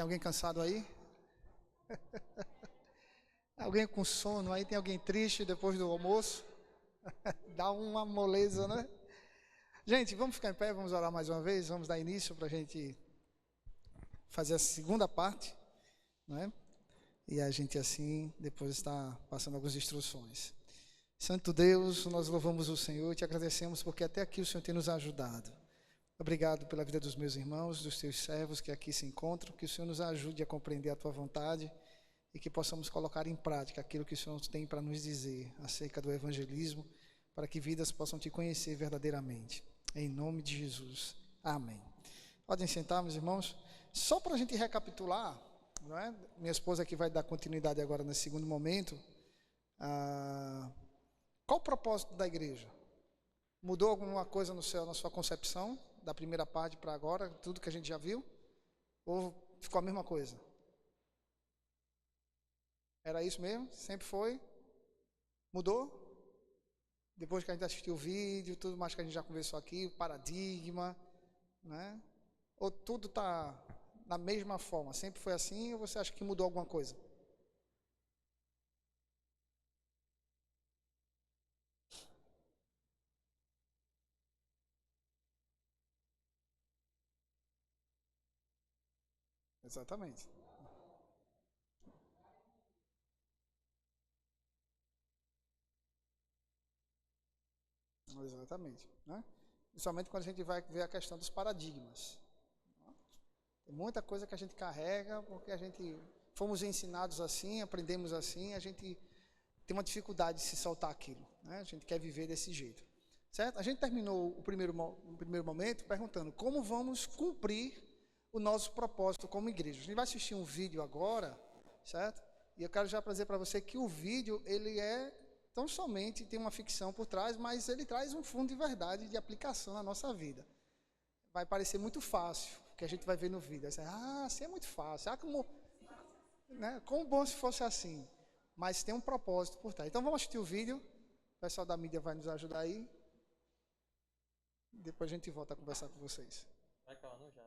Tem alguém cansado aí? Alguém com sono aí? Tem alguém triste depois do almoço? Dá uma moleza, né? Gente, vamos ficar em pé, vamos orar mais uma vez, vamos dar início para a gente fazer a segunda parte, né? E a gente assim depois está passando algumas instruções. Santo Deus, nós louvamos o Senhor e te agradecemos porque até aqui o Senhor tem nos ajudado. Obrigado pela vida dos meus irmãos, dos teus servos que aqui se encontram, que o Senhor nos ajude a compreender a tua vontade e que possamos colocar em prática aquilo que o Senhor tem para nos dizer acerca do evangelismo, para que vidas possam te conhecer verdadeiramente. Em nome de Jesus. Amém. Podem sentar, meus irmãos. Só para a gente recapitular, não é? Minha esposa aqui vai dar continuidade agora nesse segundo momento. Qual o propósito da igreja? Mudou alguma coisa na sua concepção, da primeira parte para agora, tudo que a gente já viu? Ou ficou a mesma coisa? Era isso mesmo? Sempre foi? Mudou? Depois que a gente assistiu o vídeo, tudo mais que a gente já conversou aqui, o paradigma, né? Ou tudo está da mesma forma? Sempre foi assim ou você acha que mudou alguma coisa? Exatamente. Exatamente, né? Principalmente quando a gente vai ver a questão dos paradigmas. Tem muita coisa que a gente carrega porque a gente fomos ensinados assim, aprendemos assim, a gente tem uma dificuldade de se soltar aquilo, né? A gente quer viver desse jeito, certo? A gente terminou o primeiro momento perguntando como vamos cumprir o nosso propósito como igreja. A gente vai assistir um vídeo agora, certo? E eu quero já dizer para você que o vídeo, ele é tão somente, tem uma ficção por trás, mas ele traz um fundo de verdade, de aplicação na nossa vida. Vai parecer muito fácil, o que a gente vai ver no vídeo. Aí você, assim é muito fácil. Como, né? Como bom se fosse assim. Mas tem um propósito por trás. Então vamos assistir o vídeo. O pessoal da mídia vai nos ajudar aí. Depois a gente volta a conversar com vocês. Vai calando já.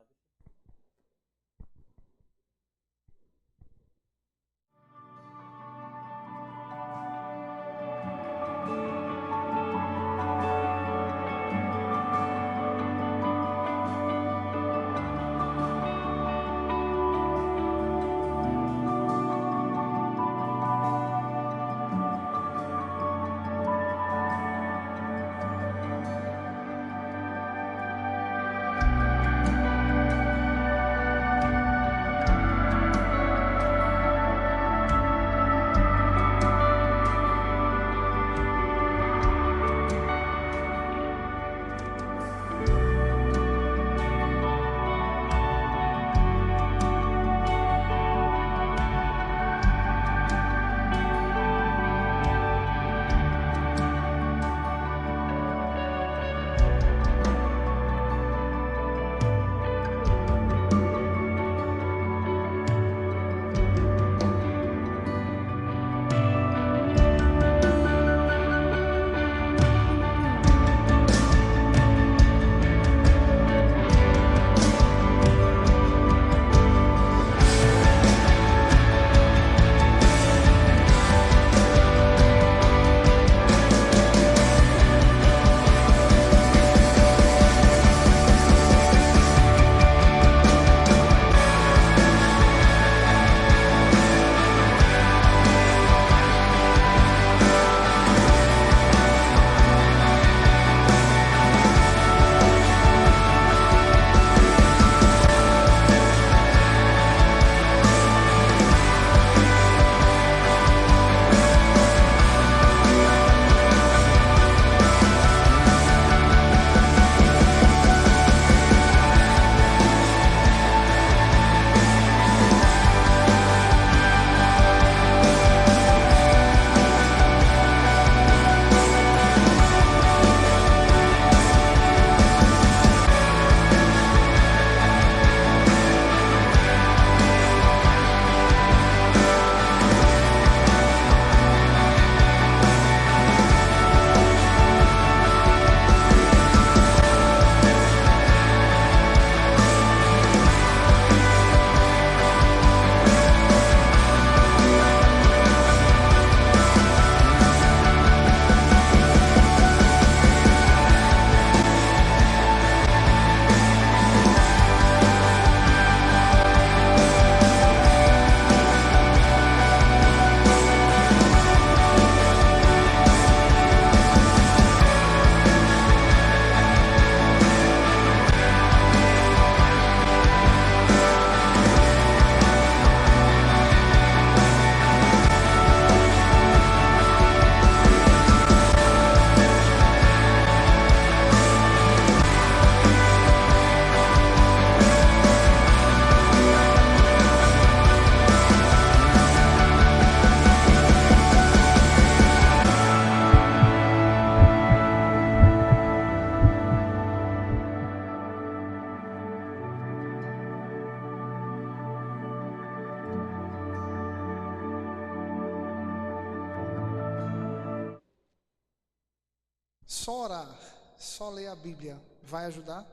Só orar, só ler a Bíblia vai ajudar?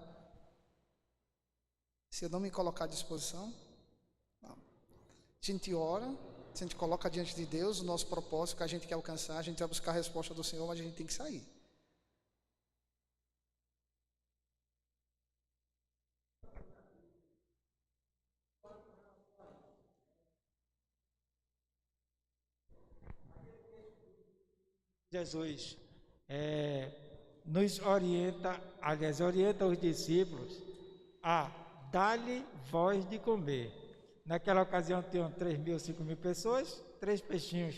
Se eu não me colocar à disposição? Não. A gente ora, a gente coloca diante de Deus o nosso propósito que a gente quer alcançar, a gente vai buscar a resposta do Senhor, mas a gente tem que sair. Jesus nos orienta, aliás, orienta os discípulos a dar-lhe voz de comer. Naquela ocasião tinham 3.000, 5.000 pessoas, 3 peixinhos.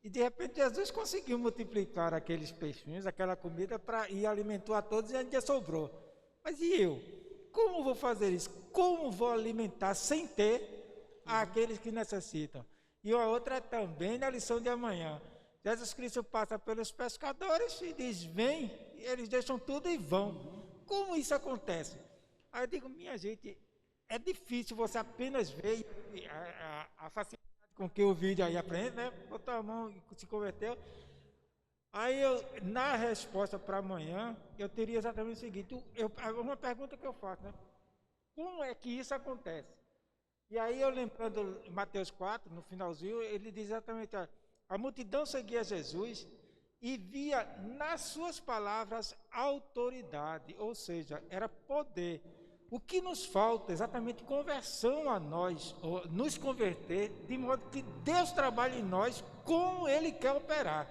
E de repente Jesus conseguiu multiplicar aqueles peixinhos, aquela comida, e alimentou a todos e ainda sobrou. Mas e eu? Como vou fazer isso? Como vou alimentar sem ter aqueles que necessitam? E a outra é também na lição de amanhã. Jesus Cristo passa pelos pescadores e diz, vem, e eles deixam tudo e vão. Como isso acontece? Aí eu digo, minha gente, é difícil você apenas ver a facilidade com que o vídeo aí aprende, né? Botou a mão e se converteu. Aí na resposta para amanhã, eu teria exatamente o seguinte, uma pergunta que eu faço, né? Como é que isso acontece? E aí eu lembrando Mateus 4, no finalzinho, ele diz exatamente, a multidão seguia Jesus e via nas suas palavras autoridade, ou seja, era poder. O que nos falta é exatamente conversão a nós, ou nos converter, de modo que Deus trabalhe em nós como Ele quer operar.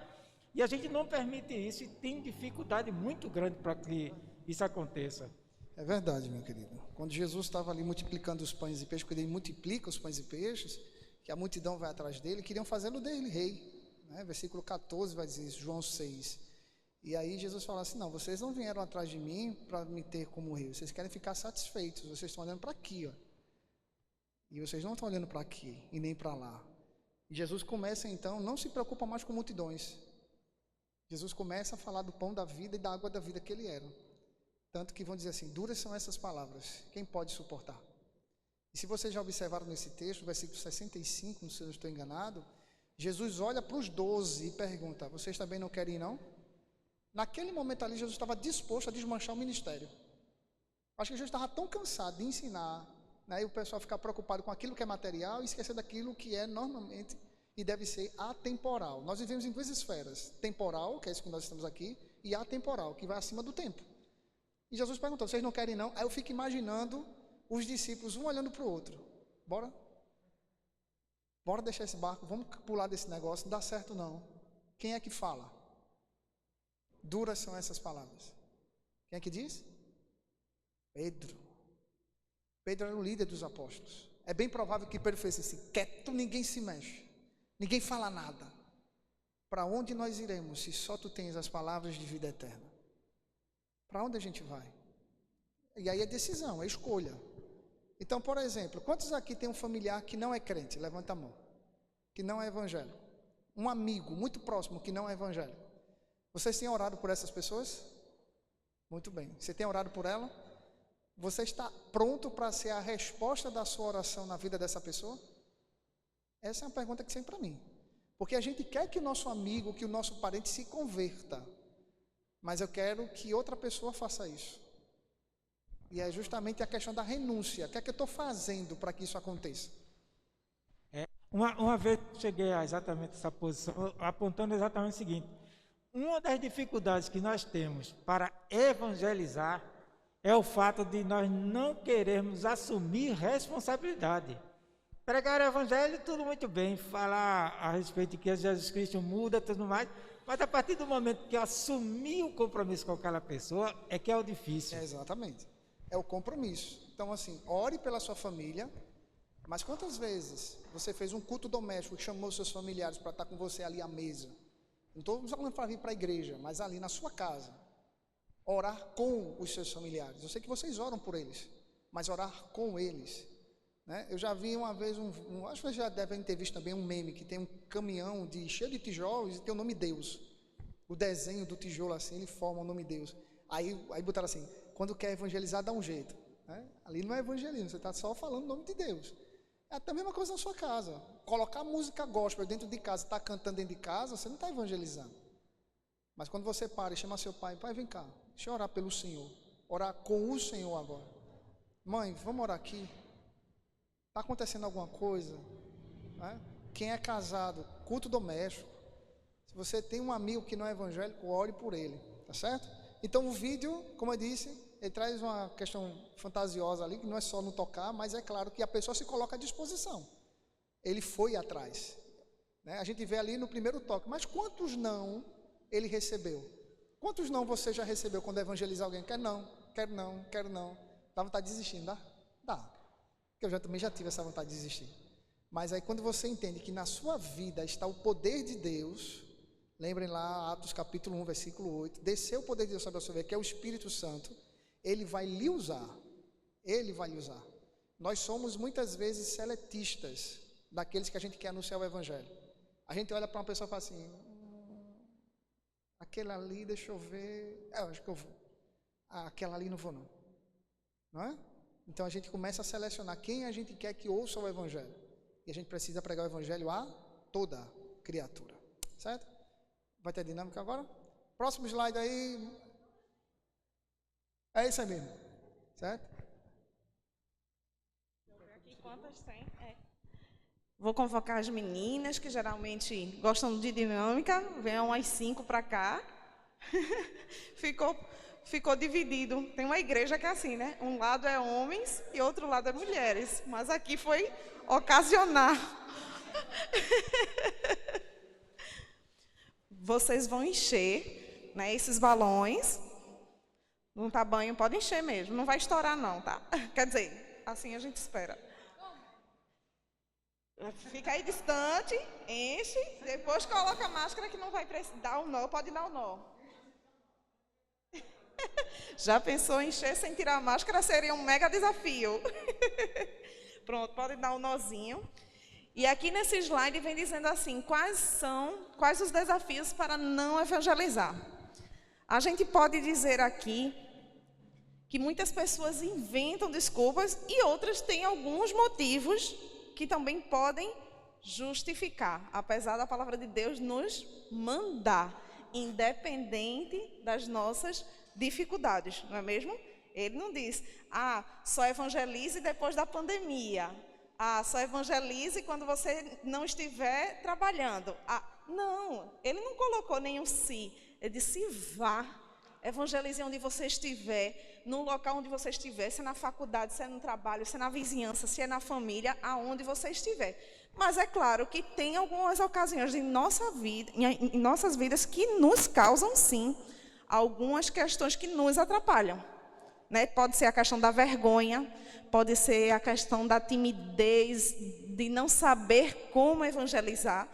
E a gente não permite isso e tem dificuldade muito grande para que isso aconteça. É verdade, meu querido. Quando Jesus estava ali multiplicando os pães e peixes, quando ele multiplica os pães e peixes, que a multidão vai atrás dele, queriam fazê-lo dele rei, né? Versículo 14 vai dizer isso, João 6. E aí Jesus fala assim, não, vocês não vieram atrás de mim para me ter como rei, vocês querem ficar satisfeitos, vocês estão olhando para aqui, ó. E vocês não estão olhando para aqui e nem para lá. E Jesus começa então, não se preocupa mais com multidões. Jesus começa a falar do pão da vida e da água da vida que ele era. Tanto que vão dizer assim, duras são essas palavras, quem pode suportar? E se vocês já observaram nesse texto, versículo 65, se eu não estou enganado, Jesus olha para os 12 e pergunta, vocês também não querem ir não? Naquele momento ali, Jesus estava disposto a desmanchar o ministério. Acho que Jesus estava tão cansado de ensinar, né, e o pessoal ficar preocupado com aquilo que é material e esquecer daquilo que é normalmente e deve ser atemporal. Nós vivemos em 2 esferas, temporal, que é isso que nós estamos aqui, e atemporal, que vai acima do tempo. E Jesus perguntou, vocês não querem não? Aí eu fico imaginando os discípulos, um olhando para o outro. Bora deixar esse barco, vamos pular desse negócio, não dá certo não. Quem é que fala? Duras são essas palavras. Quem é que diz? Pedro. Pedro era o líder dos apóstolos. É bem provável que Pedro fez assim, quieto, ninguém se mexe. Ninguém fala nada. Para onde nós iremos se só tu tens as palavras de vida eterna? Para onde a gente vai? E aí é decisão, é escolha. Então, por exemplo, quantos aqui tem um familiar que não é crente? Levanta a mão. Que não é evangélico. Um amigo muito próximo que não é evangélico. Vocês têm orado por essas pessoas? Muito bem. Você tem orado por ela? Você está pronto para ser a resposta da sua oração na vida dessa pessoa? Essa é uma pergunta que sempre para mim. Porque a gente quer que o nosso amigo, que o nosso parente se converta. Mas eu quero que outra pessoa faça isso. E é justamente a questão da renúncia. O que é que eu estou fazendo para que isso aconteça? Uma vez eu cheguei a exatamente essa posição, apontando exatamente o seguinte. Uma das dificuldades que nós temos para evangelizar é o fato de nós não querermos assumir responsabilidade. Pregar o evangelho, tudo muito bem, falar a respeito de que Jesus Cristo muda, tudo mais, mas a partir do momento que eu assumir o compromisso com aquela pessoa, é que é o difícil. Exatamente. É o compromisso. Então, assim, ore pela sua família, mas quantas vezes você fez um culto doméstico e chamou seus familiares para estar com você ali à mesa? Não estou falando para vir para a igreja, mas ali na sua casa. Orar com os seus familiares. Eu sei que vocês oram por eles, mas orar com eles. Né? Eu já vi uma vez, acho que vocês já devem ter visto também um meme, que tem um caminhão cheio de tijolos e tem o nome Deus. O desenho do tijolo assim, ele forma o nome Deus. Aí botaram assim, quando quer evangelizar, dá um jeito. Né? Ali não é evangelismo, você está só falando o nome de Deus. É até a mesma coisa na sua casa. Colocar música gospel dentro de casa, está cantando dentro de casa, você não está evangelizando. Mas quando você para e chama seu pai, pai, vem cá, deixa eu orar pelo Senhor, orar com o Senhor agora. Mãe, vamos orar aqui. Está acontecendo alguma coisa? Né? Quem é casado, culto doméstico. Se você tem um amigo que não é evangélico, ore por ele, tá certo? Então o vídeo, como eu disse, ele traz uma questão fantasiosa ali, que não é só no tocar, mas é claro que a pessoa se coloca à disposição. Ele foi atrás. Né? A gente vê ali no primeiro toque, mas quantos não ele recebeu? Quantos não você já recebeu quando evangeliza alguém? Quero não, quero não, quero não. Dá vontade de desistir, não dá? Dá. Porque eu também já tive essa vontade de desistir. Mas aí quando você entende que na sua vida está o poder de Deus, lembrem lá, Atos capítulo 1, versículo 8, desceu o poder de Deus sobre a sua vida, que é o Espírito Santo, ele vai lhe usar. Ele vai lhe usar. Nós somos muitas vezes seletistas daqueles que a gente quer anunciar o Evangelho. A gente olha para uma pessoa e fala assim, aquele ali, deixa eu ver, eu acho que eu vou. Aquela ali não vou não. Não é? Então a gente começa a selecionar quem a gente quer que ouça o Evangelho. E a gente precisa pregar o Evangelho a toda criatura. Certo? Vai ter dinâmica agora? Próximo slide aí. É isso aí mesmo. Certo? Deixa eu ver aqui quantas tem. Vou convocar as meninas, que geralmente gostam de dinâmica. Venham umas 5 para cá. Ficou dividido. Tem uma igreja que é assim, né? Um lado é homens e outro lado é mulheres. Mas aqui foi ocasional. Vocês vão encher, né, esses balões. No tamanho, pode encher mesmo. Não vai estourar não, tá? Quer dizer, assim a gente espera. Fica aí distante, enche, depois coloca a máscara que não vai dar o nó, pode dar o nó. Já pensou em encher sem tirar a máscara? Seria um mega desafio. Pronto, pode dar um nozinho. E aqui nesse slide vem dizendo assim, quais os desafios para não evangelizar. A gente pode dizer aqui que muitas pessoas inventam desculpas e outras têm alguns motivos que também podem justificar, apesar da palavra de Deus nos mandar, independente das nossas dificuldades, não é mesmo? Ele não diz, só evangelize depois da pandemia, só evangelize quando você não estiver trabalhando. Não, ele não colocou nenhum se, ele disse vá, evangelize onde você estiver, no local onde você estiver, se é na faculdade, se é no trabalho, se é na vizinhança, se é na família, aonde você estiver. Mas é claro que tem algumas ocasiões em nossas vidas que nos causam, sim, algumas questões que nos atrapalham. Né? Pode ser a questão da vergonha, pode ser a questão da timidez, de não saber como evangelizar.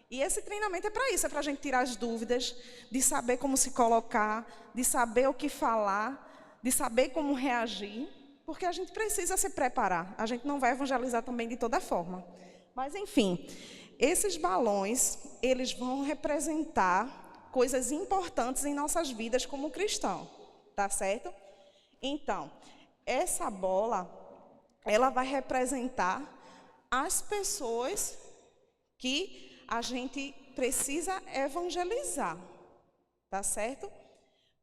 E esse treinamento é para isso, é para a gente tirar as dúvidas, de saber como se colocar, de saber o que falar, de saber como reagir, porque a gente precisa se preparar. A gente não vai evangelizar também de toda forma. Mas, enfim, esses balões, eles vão representar coisas importantes em nossas vidas como cristão, tá certo? Então, essa bola, ela vai representar as pessoas que a gente precisa evangelizar, tá certo?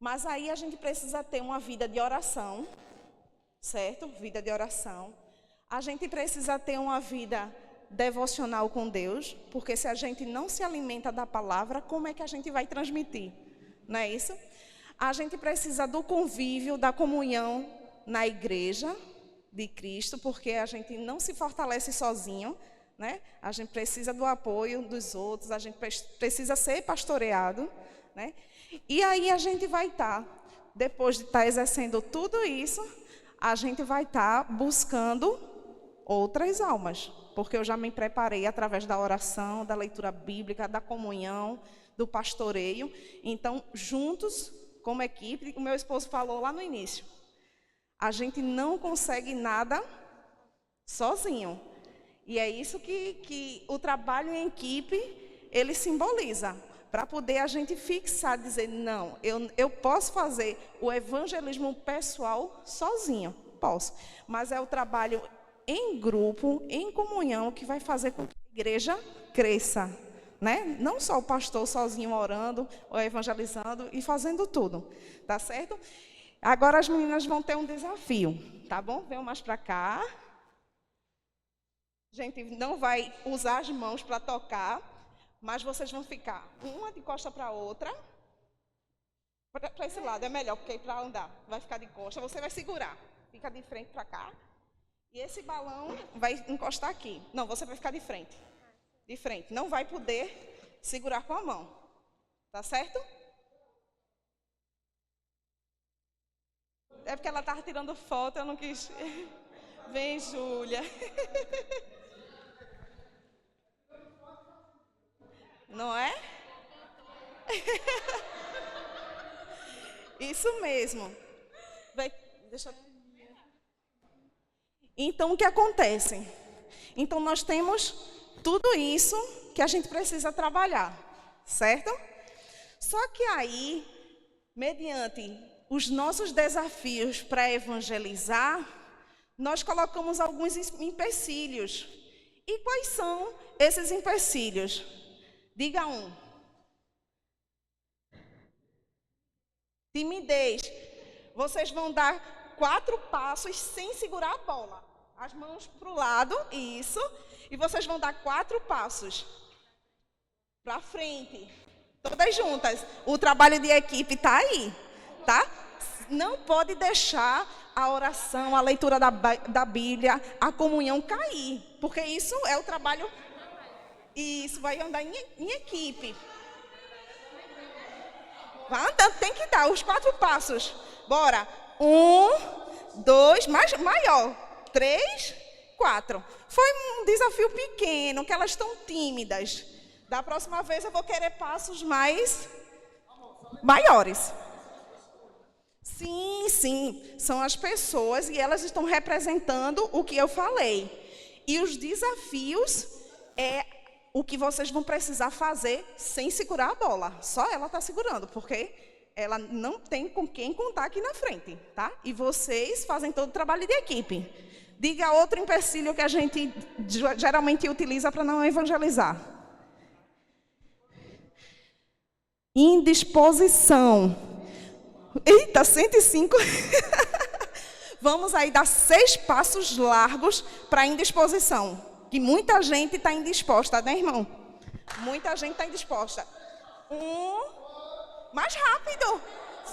Mas aí a gente precisa ter uma vida de oração, certo? Vida de oração. A gente precisa ter uma vida devocional com Deus, porque se a gente não se alimenta da palavra, como é que a gente vai transmitir? Não é isso? A gente precisa do convívio, da comunhão na igreja de Cristo, porque a gente não se fortalece sozinho, né? A gente precisa do apoio dos outros, a gente precisa ser pastoreado, né? E aí a gente vai estar, depois de estar exercendo tudo isso, a gente vai estar buscando outras almas, porque eu já me preparei através da oração, da leitura bíblica, da comunhão, do pastoreio. Então, juntos, como equipe, o meu esposo falou lá no início, a gente não consegue nada sozinho. E é isso que o trabalho em equipe, ele simboliza. Para poder a gente fixar, dizer, não, eu posso fazer o evangelismo pessoal sozinho, posso. Mas é o trabalho em grupo, em comunhão, que vai fazer com que a igreja cresça, né? Não só o pastor sozinho orando, ou evangelizando e fazendo tudo, tá certo? Agora as meninas vão ter um desafio, tá bom? Venham mais para cá. A gente não vai usar as mãos para tocar, mas vocês vão ficar uma de costa para a outra. Para esse lado é melhor, porque para andar vai ficar de costa. Você vai segurar, fica de frente para cá. E esse balão vai encostar aqui. Não, você vai ficar de frente. De frente. Não vai poder segurar com a mão. Tá certo? É porque ela estava tirando foto, eu não quis. Vem, Júlia. Não é? Isso mesmo. Vai, deixa eu... Então, o que acontece? Então, nós temos tudo isso que a gente precisa trabalhar, certo? Só que aí, mediante os nossos desafios para evangelizar, nós colocamos alguns empecilhos. E quais são esses empecilhos? Diga um. Timidez. Vocês vão dar 4 passos sem segurar a bola. As mãos para o lado, isso. E vocês vão dar 4 passos para frente. Todas juntas. O trabalho de equipe está aí, tá? Não pode deixar a oração, a leitura da Bíblia, a comunhão cair. Porque isso é o trabalho... E isso vai andar em equipe. Vai andando, tem que dar os 4 passos. Bora. 1, 2, maior. 3, 4. Foi um desafio pequeno, que elas estão tímidas. Da próxima vez eu vou querer passos maiores. Sim, sim. São as pessoas e elas estão representando o que eu falei. E os desafios é o que vocês vão precisar fazer sem segurar a bola. Só ela está segurando, porque ela não tem com quem contar aqui na frente, tá? E vocês fazem todo o trabalho de equipe. Diga outro empecilho que a gente geralmente utiliza para não evangelizar. Indisposição. Eita, 105. Vamos aí dar 6 passos largos para indisposição. Que muita gente está indisposta, né, irmão? Muita gente está indisposta. 1, mais rápido.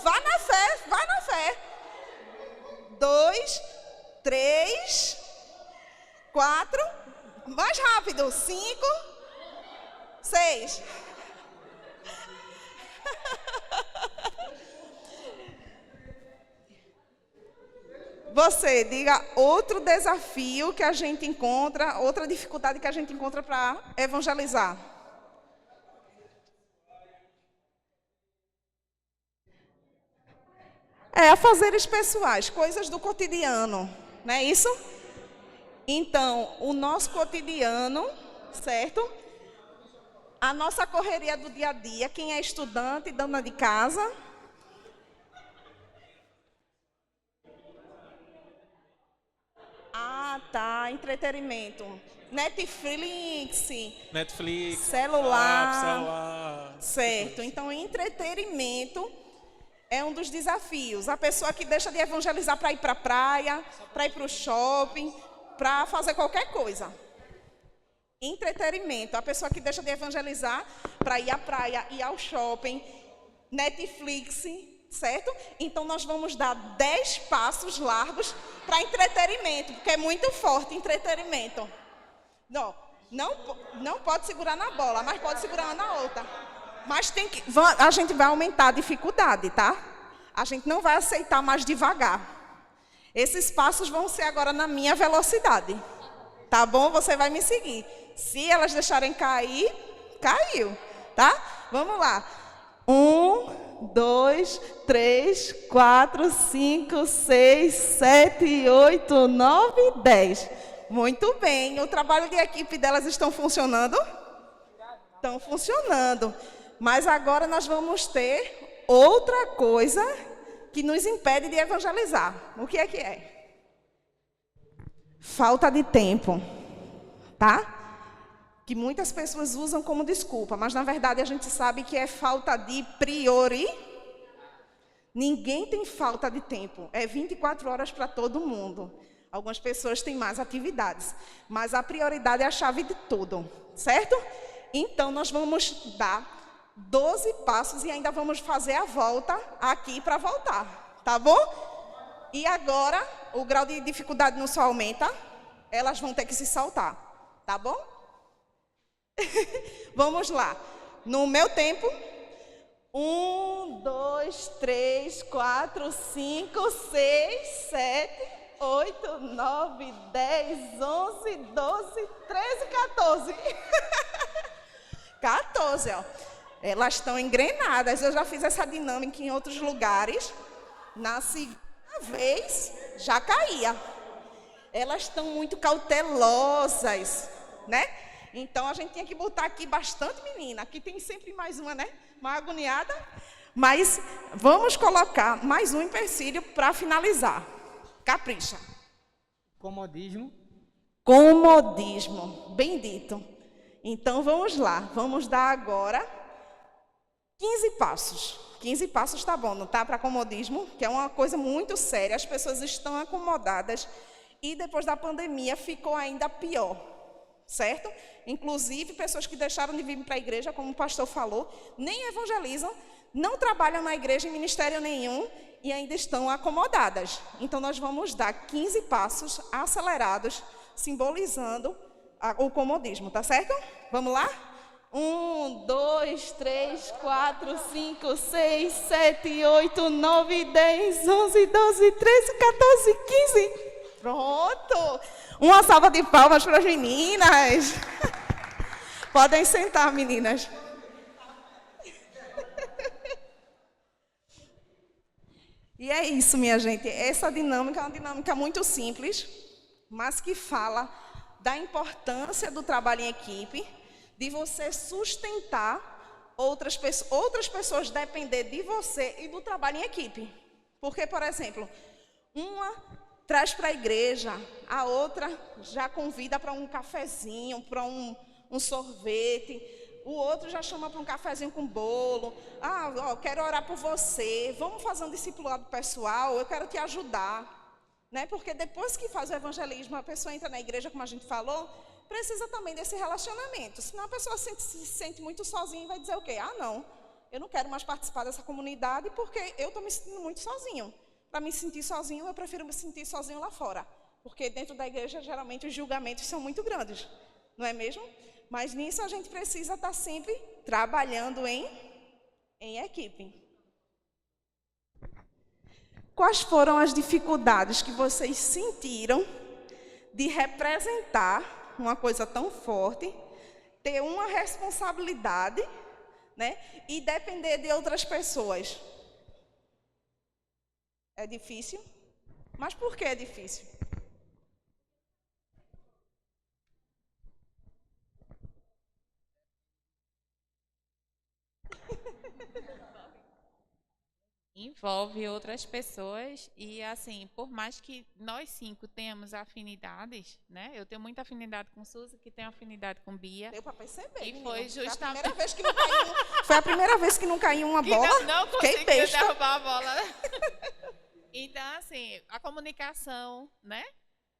Vá na fé, vai na fé. 2, 3, 4, mais rápido. 5, 6. Você, diga outro desafio que a gente encontra, outra dificuldade que a gente encontra para evangelizar. Afazeres pessoais, coisas do cotidiano, não é isso? Então, o nosso cotidiano, certo? A nossa correria do dia a dia, quem é estudante, dona de casa... Ah, tá. Entretenimento. Netflix. Celular. Certo. Então, entretenimento é um dos desafios. A pessoa que deixa de evangelizar para ir para a praia, para ir para o shopping, para fazer qualquer coisa. Entretenimento. A pessoa que deixa de evangelizar para ir à praia, ir ao shopping, Netflix... Certo? Então, nós vamos dar 10 passos largos para entretenimento, porque é muito forte entretenimento. Não pode segurar na bola, mas pode segurar na outra. Mas a gente vai aumentar a dificuldade, tá? A gente não vai aceitar mais devagar. Esses passos vão ser agora na minha velocidade. Tá bom? Você vai me seguir. Se elas deixarem cair, caiu. Tá? Vamos lá. 1, 2, 3, 4, 5, 6, 7, 8, 9, 10. Muito bem. O trabalho de equipe delas estão funcionando? Estão funcionando. Mas agora nós vamos ter outra coisa que nos impede de evangelizar. O que é? Falta de tempo. Tá? que muitas pessoas usam como desculpa, mas na verdade a gente sabe que é falta de prioridade. Ninguém tem falta de tempo, é 24 horas para todo mundo. Algumas pessoas têm mais atividades, mas a prioridade é a chave de tudo, certo? Então, nós vamos dar 12 passos e ainda vamos fazer a volta aqui para voltar, tá bom? E agora, o grau de dificuldade não só aumenta, elas vão ter que se soltar, tá bom? Vamos lá. No meu tempo, 1, 2, 3, 4, 5, 6, 7, 8, 9, 10, 11, 12, 13, 14. 14, ó. Elas estão engrenadas. Eu já fiz essa dinâmica em outros lugares. Na segunda vez, já caía. Elas estão muito cautelosas, né? Então, a gente tinha que botar aqui bastante menina. Aqui tem sempre mais uma, né? Uma agoniada. Mas vamos colocar mais um empecilho para finalizar. Capricha. Comodismo. Comodismo. Bem dito. Então, vamos lá. Vamos dar agora 15 passos. 15 passos tá bom, não tá? Para comodismo, que é uma coisa muito séria. As pessoas estão acomodadas e depois da pandemia ficou ainda pior, certo? Inclusive, pessoas que deixaram de vir para a igreja, como o pastor falou, nem evangelizam, não trabalham na igreja em ministério nenhum e ainda estão acomodadas. Então, nós vamos dar 15 passos acelerados, simbolizando o comodismo, tá certo? Vamos lá? 1, 2, 3, 4, 5, 6, 7, 8, 9, 10, 11, 12, 13, 14, 15. Pronto! Uma salva de palmas para as meninas. Podem sentar, meninas. E é isso, minha gente. Essa dinâmica é uma dinâmica muito simples, mas que fala da importância do trabalho em equipe, de você sustentar outras pessoas depender de você e do trabalho em equipe. Porque, por exemplo, uma traz para a igreja, a outra já convida para um cafezinho, para um sorvete, o outro já chama para um cafezinho com bolo. Ah, ó, quero orar por você, vamos fazer um discipulado pessoal, eu quero te ajudar. Né? Porque depois que faz o evangelismo, a pessoa entra na igreja, como a gente falou, precisa também desse relacionamento. Senão a pessoa se sente muito sozinha e vai dizer o quê? Ah, não, eu não quero mais participar dessa comunidade porque eu estou me sentindo muito sozinho. Para me sentir sozinho, eu prefiro me sentir sozinho lá fora. Porque dentro da igreja, geralmente, os julgamentos são muito grandes. Não é mesmo? Mas nisso a gente precisa estar sempre trabalhando em equipe. Quais foram as dificuldades que vocês sentiram de representar uma coisa tão forte, ter uma responsabilidade, né, e depender de outras pessoas? É difícil? Mas por que é difícil? Envolve outras pessoas e, assim, por mais que nós 5 tenhamos afinidades, né? Eu tenho muita afinidade com Suzy, que tem afinidade com Bia. Deu para perceber, E menina. foi justamente... Foi a primeira vez que não caiu uma bola. Não Fiquei conseguiu besta. derrubar a bola. Então, assim, a comunicação, né?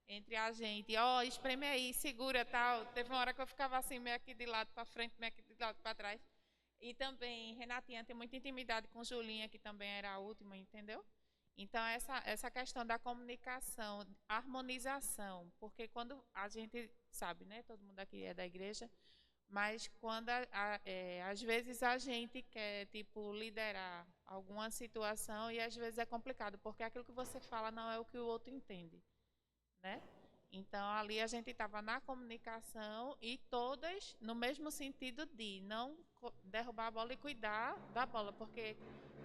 Entre a gente, ó, espreme aí, segura, tal. Teve uma hora que eu ficava assim, meio aqui de lado para frente, meio aqui de lado para trás. E também, Renatinha tem muita intimidade com Julinha, que também era a última, entendeu? Então, essa questão da comunicação, harmonização, porque quando a gente sabe, né, todo mundo aqui é da igreja, mas quando, às vezes, a gente quer, tipo, liderar alguma situação e, às vezes, é complicado, porque aquilo que você fala não é o que o outro entende, né? Então, ali a gente estava na comunicação e todas no mesmo sentido de não derrubar a bola e cuidar da bola, porque,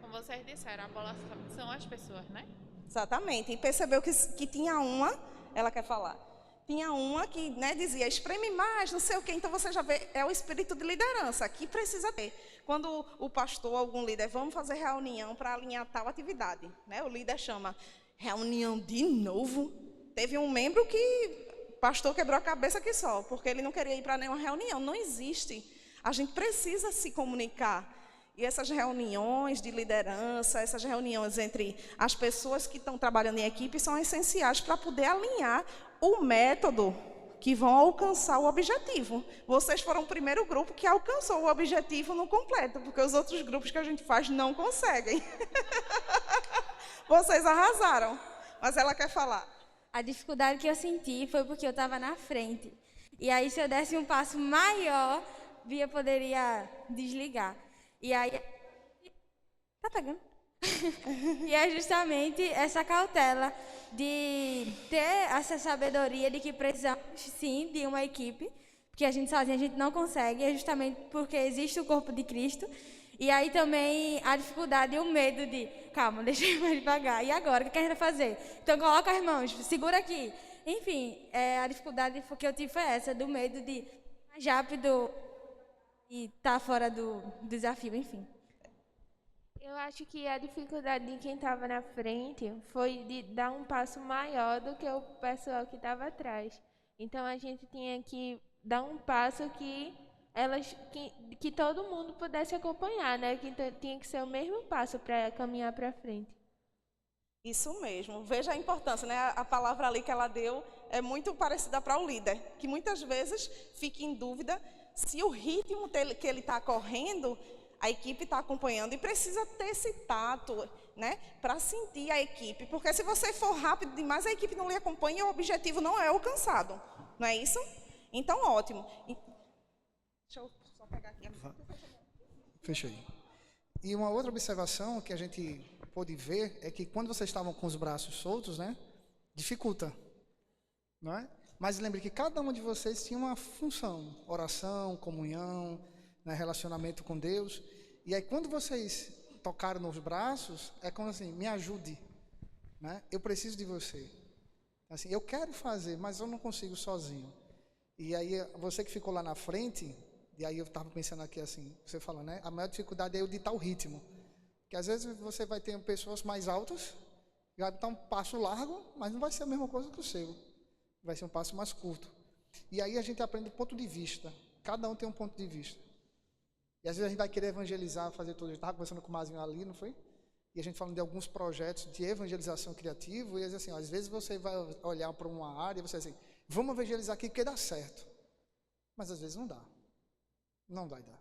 como vocês disseram, a bola são as pessoas, né? Exatamente. E percebeu que tinha uma, ela quer falar, tinha uma que, né, dizia, espreme mais, não sei o quê. Então, você já vê, é o espírito de liderança que precisa ter. Quando o pastor, algum líder, vamos fazer reunião para alinhar tal atividade, né? O líder chama, reunião de novo? Teve um membro que pastor quebrou a cabeça aqui só, porque ele não queria ir para nenhuma reunião. Não existe. A gente precisa se comunicar. E essas reuniões de liderança, essas reuniões entre as pessoas que estão trabalhando em equipe são essenciais para poder alinhar o método que vão alcançar o objetivo. Vocês foram o primeiro grupo que alcançou o objetivo no completo, porque os outros grupos que a gente faz não conseguem. Vocês arrasaram, mas ela quer falar. A dificuldade que eu senti foi porque eu estava na frente. E aí, se eu desse um passo maior, Bia poderia desligar. E aí... Tá pegando? E é justamente essa cautela de ter essa sabedoria de que precisamos, sim, de uma equipe, porque a gente sozinha a gente não consegue, é justamente porque existe o corpo de Cristo. E aí também a dificuldade e o medo de, calma, deixa eu ir mais devagar. E agora, o que a gente vai fazer? Então coloca as mãos, segura aqui. Enfim, a dificuldade que eu tive foi essa, do medo de mais rápido e estar fora do desafio, enfim. Eu acho que a dificuldade de quem estava na frente foi de dar um passo maior do que o pessoal que estava atrás. Então a gente tinha que dar um passo que todo mundo pudesse acompanhar, né? Que tinha que ser o mesmo passo para caminhar para frente. Isso mesmo. Veja a importância, né? A palavra ali que ela deu é muito parecida para o líder, que muitas vezes fica em dúvida se o ritmo que ele está correndo, a equipe está acompanhando, e precisa ter esse tato, né, para sentir a equipe, porque se você for rápido demais, a equipe não lhe acompanha e o objetivo não é alcançado, não é isso? Então, ótimo. Deixa eu só pegar aqui. Fechei. E uma outra observação que a gente pôde ver é que quando vocês estavam com os braços soltos, né, dificulta, não é? Mas lembre que cada um de vocês tinha uma função, oração, comunhão, né, relacionamento com Deus. E aí quando vocês tocaram nos braços, é como assim, me ajude, né? Eu preciso de você. Assim, eu quero fazer, mas eu não consigo sozinho. E aí você que ficou lá na frente, e aí eu estava pensando aqui assim, você fala, né? A maior dificuldade é eu ditar o ritmo. Porque às vezes você vai ter pessoas mais altas, e vai dar um passo largo, mas não vai ser a mesma coisa que o seu. Vai ser um passo mais curto. E aí a gente aprende ponto de vista. Cada um tem um ponto de vista. E às vezes a gente vai querer evangelizar, fazer tudo. Eu estava conversando com o Mazinho ali, não foi? E a gente falando de alguns projetos de evangelização criativa. E assim, ó, às vezes você vai olhar para uma área e você diz assim, vamos evangelizar aqui porque dá certo. Mas às vezes não dá. Não vai dar.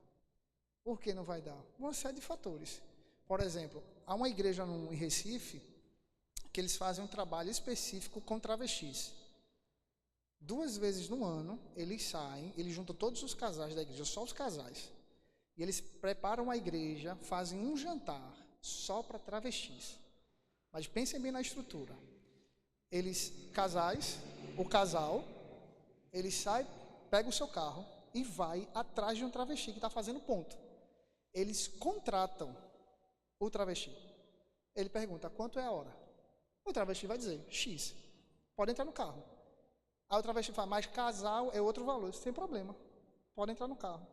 Por que não vai dar? Uma série de fatores. Por exemplo, há uma igreja em Recife que eles fazem um trabalho específico com travestis. 2 vezes no ano, eles saem, eles juntam todos os casais da igreja, só os casais. E eles preparam a igreja, fazem um jantar só para travestis. Mas pensem bem na estrutura. O casal, ele sai, pega o seu carro e vai atrás de um travesti que está fazendo ponto. Eles contratam o travesti. Ele pergunta, quanto é a hora? O travesti vai dizer, X. Pode entrar no carro. Aí o travesti fala, mas casal é outro valor, sem problema. Pode entrar no carro.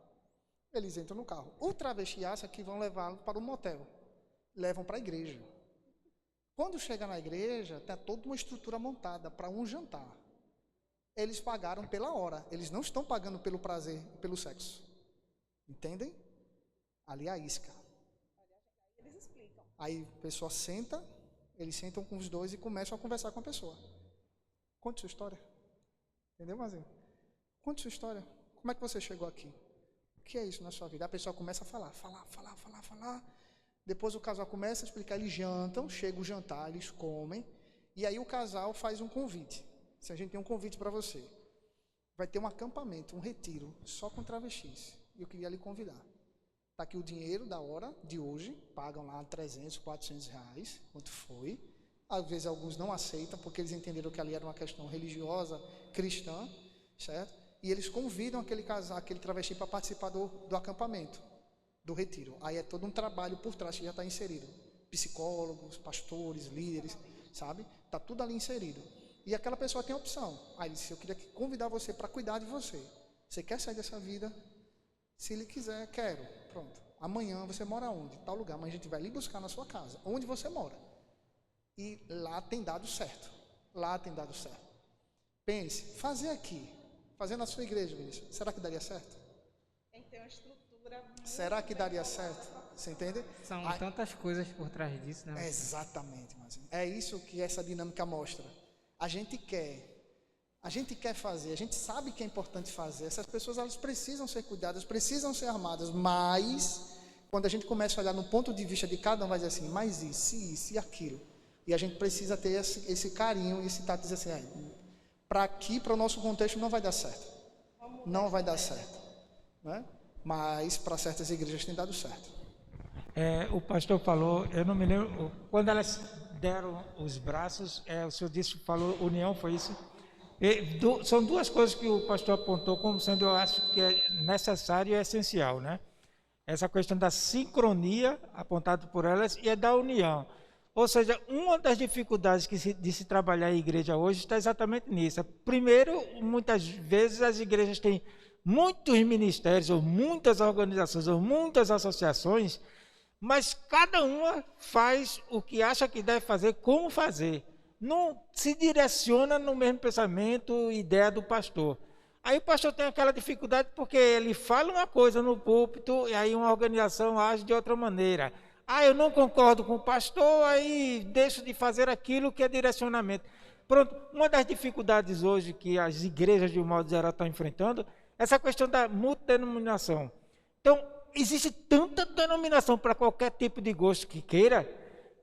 Eles entram no carro. O travesti acha que vão levá-lo para um motel. Levam para a igreja. Quando chega na igreja, tem toda uma estrutura montada para um jantar. Eles pagaram pela hora. Eles não estão pagando pelo prazer, pelo sexo. Entendem? Ali é a isca. Eles explicam. Aí a pessoa senta, eles sentam com os dois e começam a conversar com a pessoa. Conte sua história. Entendeu, Mazinho? Conte sua história. Como é que você chegou aqui? O que é isso na sua vida? A pessoa começa a falar. Depois o casal começa a explicar, eles jantam, chega o jantar, eles comem, e aí o casal faz um convite. Se a gente tem um convite para você, vai ter um acampamento, um retiro, só com travestis. E eu queria lhe convidar. Está aqui o dinheiro da hora de hoje, pagam lá 300, 400 reais, quanto foi. Às vezes alguns não aceitam, porque eles entenderam que ali era uma questão religiosa, cristã, certo? E eles convidam aquele casal, aquele travesti para participar do acampamento, do retiro. Aí é todo um trabalho por trás que já está inserido. Psicólogos, pastores, líderes, sabe? Está tudo ali inserido. E aquela pessoa tem a opção. Aí ele disse, eu queria convidar você para cuidar de você. Você quer sair dessa vida? Se ele quiser, quero. Pronto. Amanhã você mora onde? Tal lugar, mas a gente vai lhe buscar na sua casa. Onde você mora? E lá tem dado certo. Pense, fazer aqui, fazer na sua igreja, Vinícius, será que daria certo? Tem que ter uma estrutura. Será que daria certo? Você entende? São tantas coisas por trás disso, né? Exatamente, mas é isso que essa dinâmica mostra. A gente quer fazer, a gente sabe que é importante fazer. Essas pessoas, elas precisam ser cuidadas, precisam ser armadas, mas quando a gente começa a olhar no ponto de vista de cada um, vai dizer assim, mas isso e aquilo. E a gente precisa ter esse carinho, esse tato, dizer assim, para aqui, para o nosso contexto, não vai dar certo. Não vai dar certo. Né? Mas para certas igrejas tem dado certo. O pastor falou, eu não me lembro, quando elas deram os braços, o senhor disse, falou união, foi isso? São duas coisas que o pastor apontou como sendo, eu acho que é necessário e essencial, né? Essa questão da sincronia, apontada por elas, e a da união. Ou seja, uma das dificuldades de se trabalhar em igreja hoje está exatamente nisso. Primeiro, muitas vezes as igrejas têm muitos ministérios, ou muitas organizações, ou muitas associações, mas cada uma faz o que acha que deve fazer, como fazer. Não se direciona no mesmo pensamento, ideia do pastor. Aí o pastor tem aquela dificuldade porque ele fala uma coisa no púlpito e aí uma organização age de outra maneira. Eu não concordo com o pastor, aí deixo de fazer aquilo que é direcionamento. Pronto, uma das dificuldades hoje que as igrejas, de um modo geral, estão enfrentando, é essa questão da multidenominação. Então, existe tanta denominação para qualquer tipo de gosto que queira,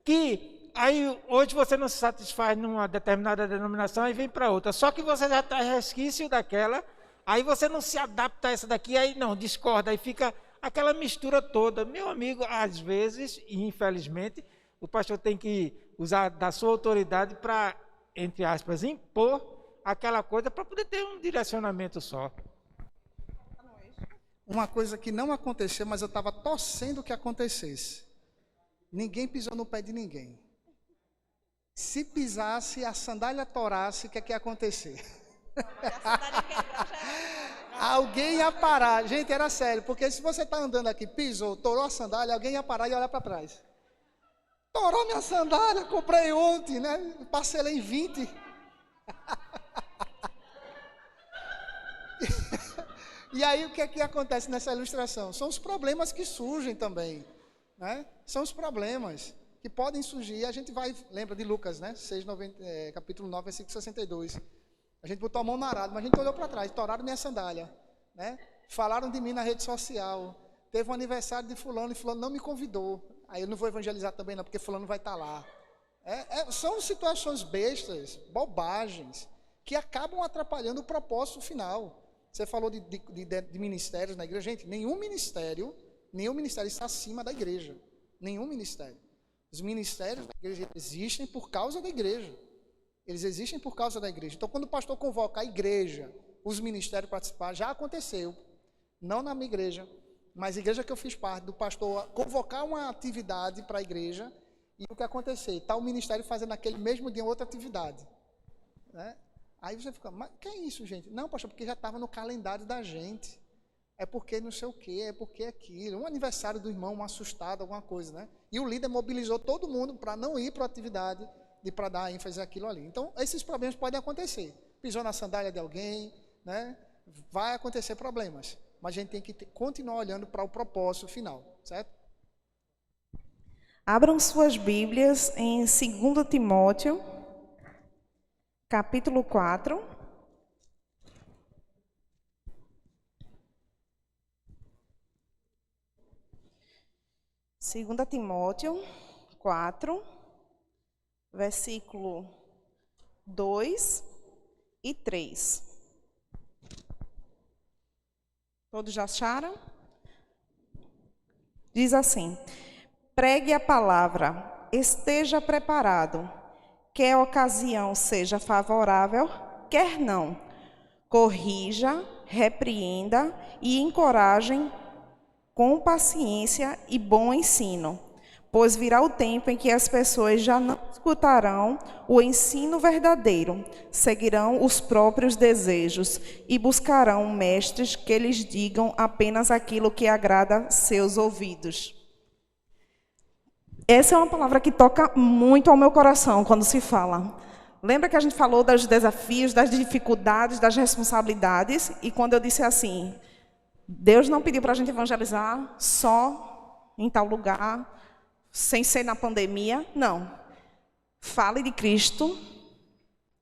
que aí hoje você não se satisfaz numa determinada denominação e vem para outra. Só que você já está resquício daquela, aí você não se adapta a essa daqui, aí não, discorda, aí fica aquela mistura toda. Meu amigo, às vezes, e infelizmente, o pastor tem que usar da sua autoridade para, entre aspas, impor aquela coisa para poder ter um direcionamento só. Uma coisa que não aconteceu, mas eu estava torcendo que acontecesse. Ninguém pisou no pé de ninguém. Se pisasse, a sandália torasse, o que é que ia acontecer? Alguém ia parar. Gente, era sério, porque se você está andando aqui, pisou, torou a sandália, alguém ia parar e olhar para trás. Torou minha sandália, comprei ontem, né? Parcelei em 20. E aí o que é que acontece nessa ilustração? São os problemas que surgem também, né? São os problemas que podem surgir. E a gente vai, lembra de Lucas, né? Capítulo 9, versículo 62. A gente botou a mão no arado, mas a gente olhou para trás, toraram minha sandália, né? Falaram de mim na rede social. Teve um aniversário de fulano e fulano não me convidou. Aí eu não vou evangelizar também não, porque fulano vai estar lá. São situações bestas, bobagens, que acabam atrapalhando o propósito final. Você falou de ministérios na igreja. Gente, nenhum ministério está acima da igreja. Nenhum ministério. Os ministérios da igreja existem por causa da igreja. Eles existem por causa da igreja. Então, quando o pastor convoca a igreja, os ministérios participar, já aconteceu. Não na minha igreja, mas a igreja que eu fiz parte, do pastor convocar uma atividade para a igreja, e o que acontecer? Está o ministério fazendo naquele mesmo dia outra atividade. Né? Aí você fica, mas que é isso, gente? Não, pastor, porque já estava no calendário da gente. É porque não sei o quê, é porque aquilo. Um aniversário do irmão, um assustado, alguma coisa, né? E o líder mobilizou todo mundo para não ir para a atividade e para dar ênfase àquilo ali. Então, esses problemas podem acontecer. Pisou na sandália de alguém, né? Vai acontecer problemas. Mas a gente tem que continuar olhando para o propósito final, certo? Abram suas Bíblias em 2 Timóteo, capítulo 4. Segunda Timóteo 4, versículo 2 e 3. Todos já acharam? Diz assim: pregue a palavra, esteja preparado, quer a ocasião seja favorável, quer não. Corrija, repreenda e encoraje com paciência e bom ensino, pois virá o tempo em que as pessoas já não escutarão o ensino verdadeiro, seguirão os próprios desejos e buscarão mestres que lhes digam apenas aquilo que agrada seus ouvidos. Essa é uma palavra que toca muito ao meu coração quando se fala. Lembra que a gente falou dos desafios, das dificuldades, das responsabilidades? E quando eu disse assim, Deus não pediu para a gente evangelizar só em tal lugar, sem ser na pandemia, não. Fale de Cristo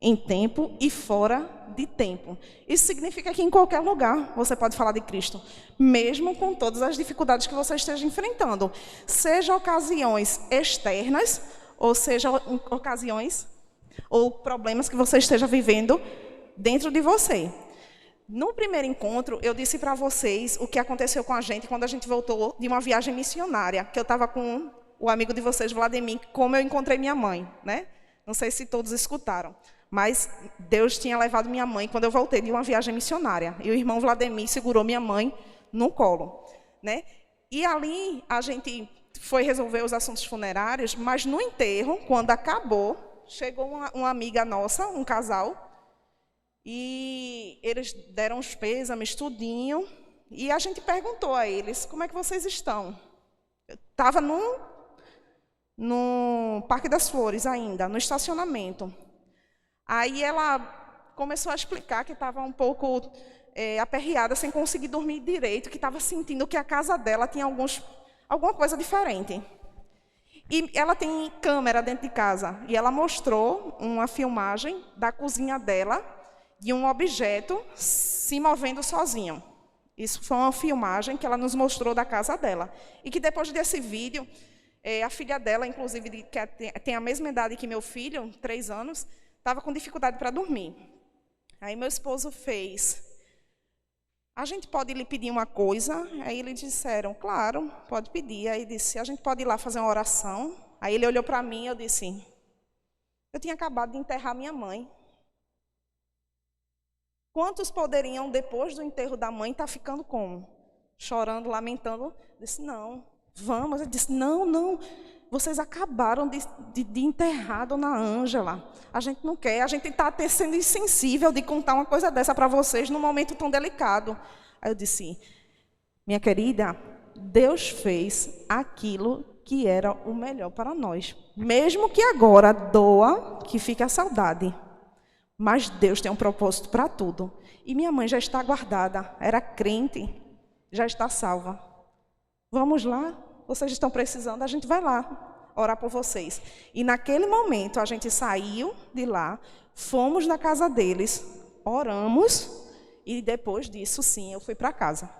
em tempo e fora de tempo. Isso significa que em qualquer lugar você pode falar de Cristo, mesmo com todas as dificuldades que você esteja enfrentando. Seja ocasiões externas, ou seja ocasiões ou problemas que você esteja vivendo dentro de você. No primeiro encontro, eu disse para vocês o que aconteceu com a gente quando a gente voltou de uma viagem missionária, que eu estava com o amigo de vocês, Vladimir, como eu encontrei minha mãe, né? Não sei se todos escutaram, mas Deus tinha levado minha mãe quando eu voltei de uma viagem missionária. E o irmão Vladimir segurou minha mãe no colo, né? E ali a gente foi resolver os assuntos funerários, mas no enterro, quando acabou, chegou uma amiga nossa, um casal, e eles deram os pêsames, tudinho, e a gente perguntou a eles, como é que vocês estão? Estava no Parque das Flores ainda, no estacionamento. Aí ela começou a explicar que estava um pouco aperreada, sem conseguir dormir direito, que estava sentindo que a casa dela tinha alguma coisa diferente. E ela tem câmera dentro de casa, e ela mostrou uma filmagem da cozinha dela, de um objeto se movendo sozinho. Isso foi uma filmagem que ela nos mostrou da casa dela. E que depois desse vídeo, a filha dela, inclusive, que tem a mesma idade que meu filho, 3 anos, estava com dificuldade para dormir. Aí meu esposo fez, a gente pode lhe pedir uma coisa? Aí eles disseram, claro, pode pedir. Aí disse, a gente pode ir lá fazer uma oração? Aí ele olhou para mim e eu disse, eu tinha acabado de enterrar minha mãe. Quantos poderiam, depois do enterro da mãe, estar ficando como? Chorando, lamentando? Eu disse, não, vamos. Ele disse, não, vocês acabaram de enterrar a dona Ângela. A gente não quer, a gente está sendo insensível de contar uma coisa dessa para vocês num momento tão delicado. Aí eu disse, minha querida, Deus fez aquilo que era o melhor para nós. Mesmo que agora doa, que fique a saudade. Mas Deus tem um propósito para tudo. E minha mãe já está guardada, era crente, já está salva. Vamos lá? Vocês estão precisando, a gente vai lá orar por vocês. E naquele momento a gente saiu de lá, fomos na casa deles, oramos, e depois disso, sim, eu fui para casa.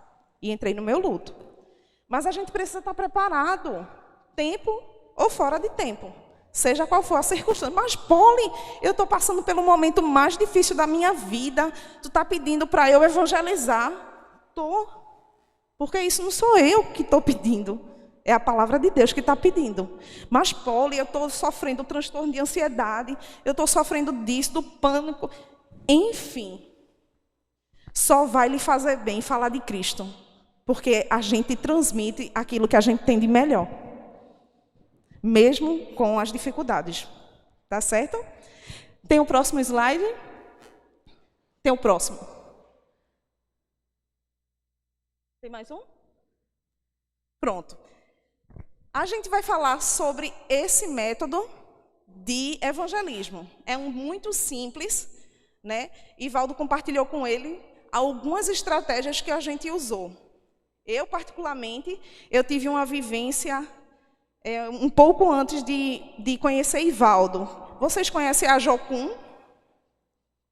E entrei no meu luto. Mas a gente precisa estar preparado, tempo ou fora de tempo. Seja qual for a circunstância. Mas, Poli, eu estou passando pelo momento mais difícil da minha vida. Tu está pedindo para eu evangelizar? Estou. Porque isso não sou eu que estou pedindo. É a palavra de Deus que está pedindo. Mas, Poli, eu estou sofrendo transtorno de ansiedade. Eu estou sofrendo disso, do pânico. Enfim. Só vai lhe fazer bem falar de Cristo. Porque a gente transmite aquilo que a gente tem de melhor. Mesmo com as dificuldades. Tá certo? Tem o próximo slide? Tem o próximo. Tem mais um? Pronto. A gente vai falar sobre esse método de evangelismo. É muito simples, né? Ivaldo compartilhou com ele algumas estratégias que a gente usou. Eu, particularmente, eu tive uma vivência um pouco antes de conhecer Ivaldo. Vocês conhecem a Jocum?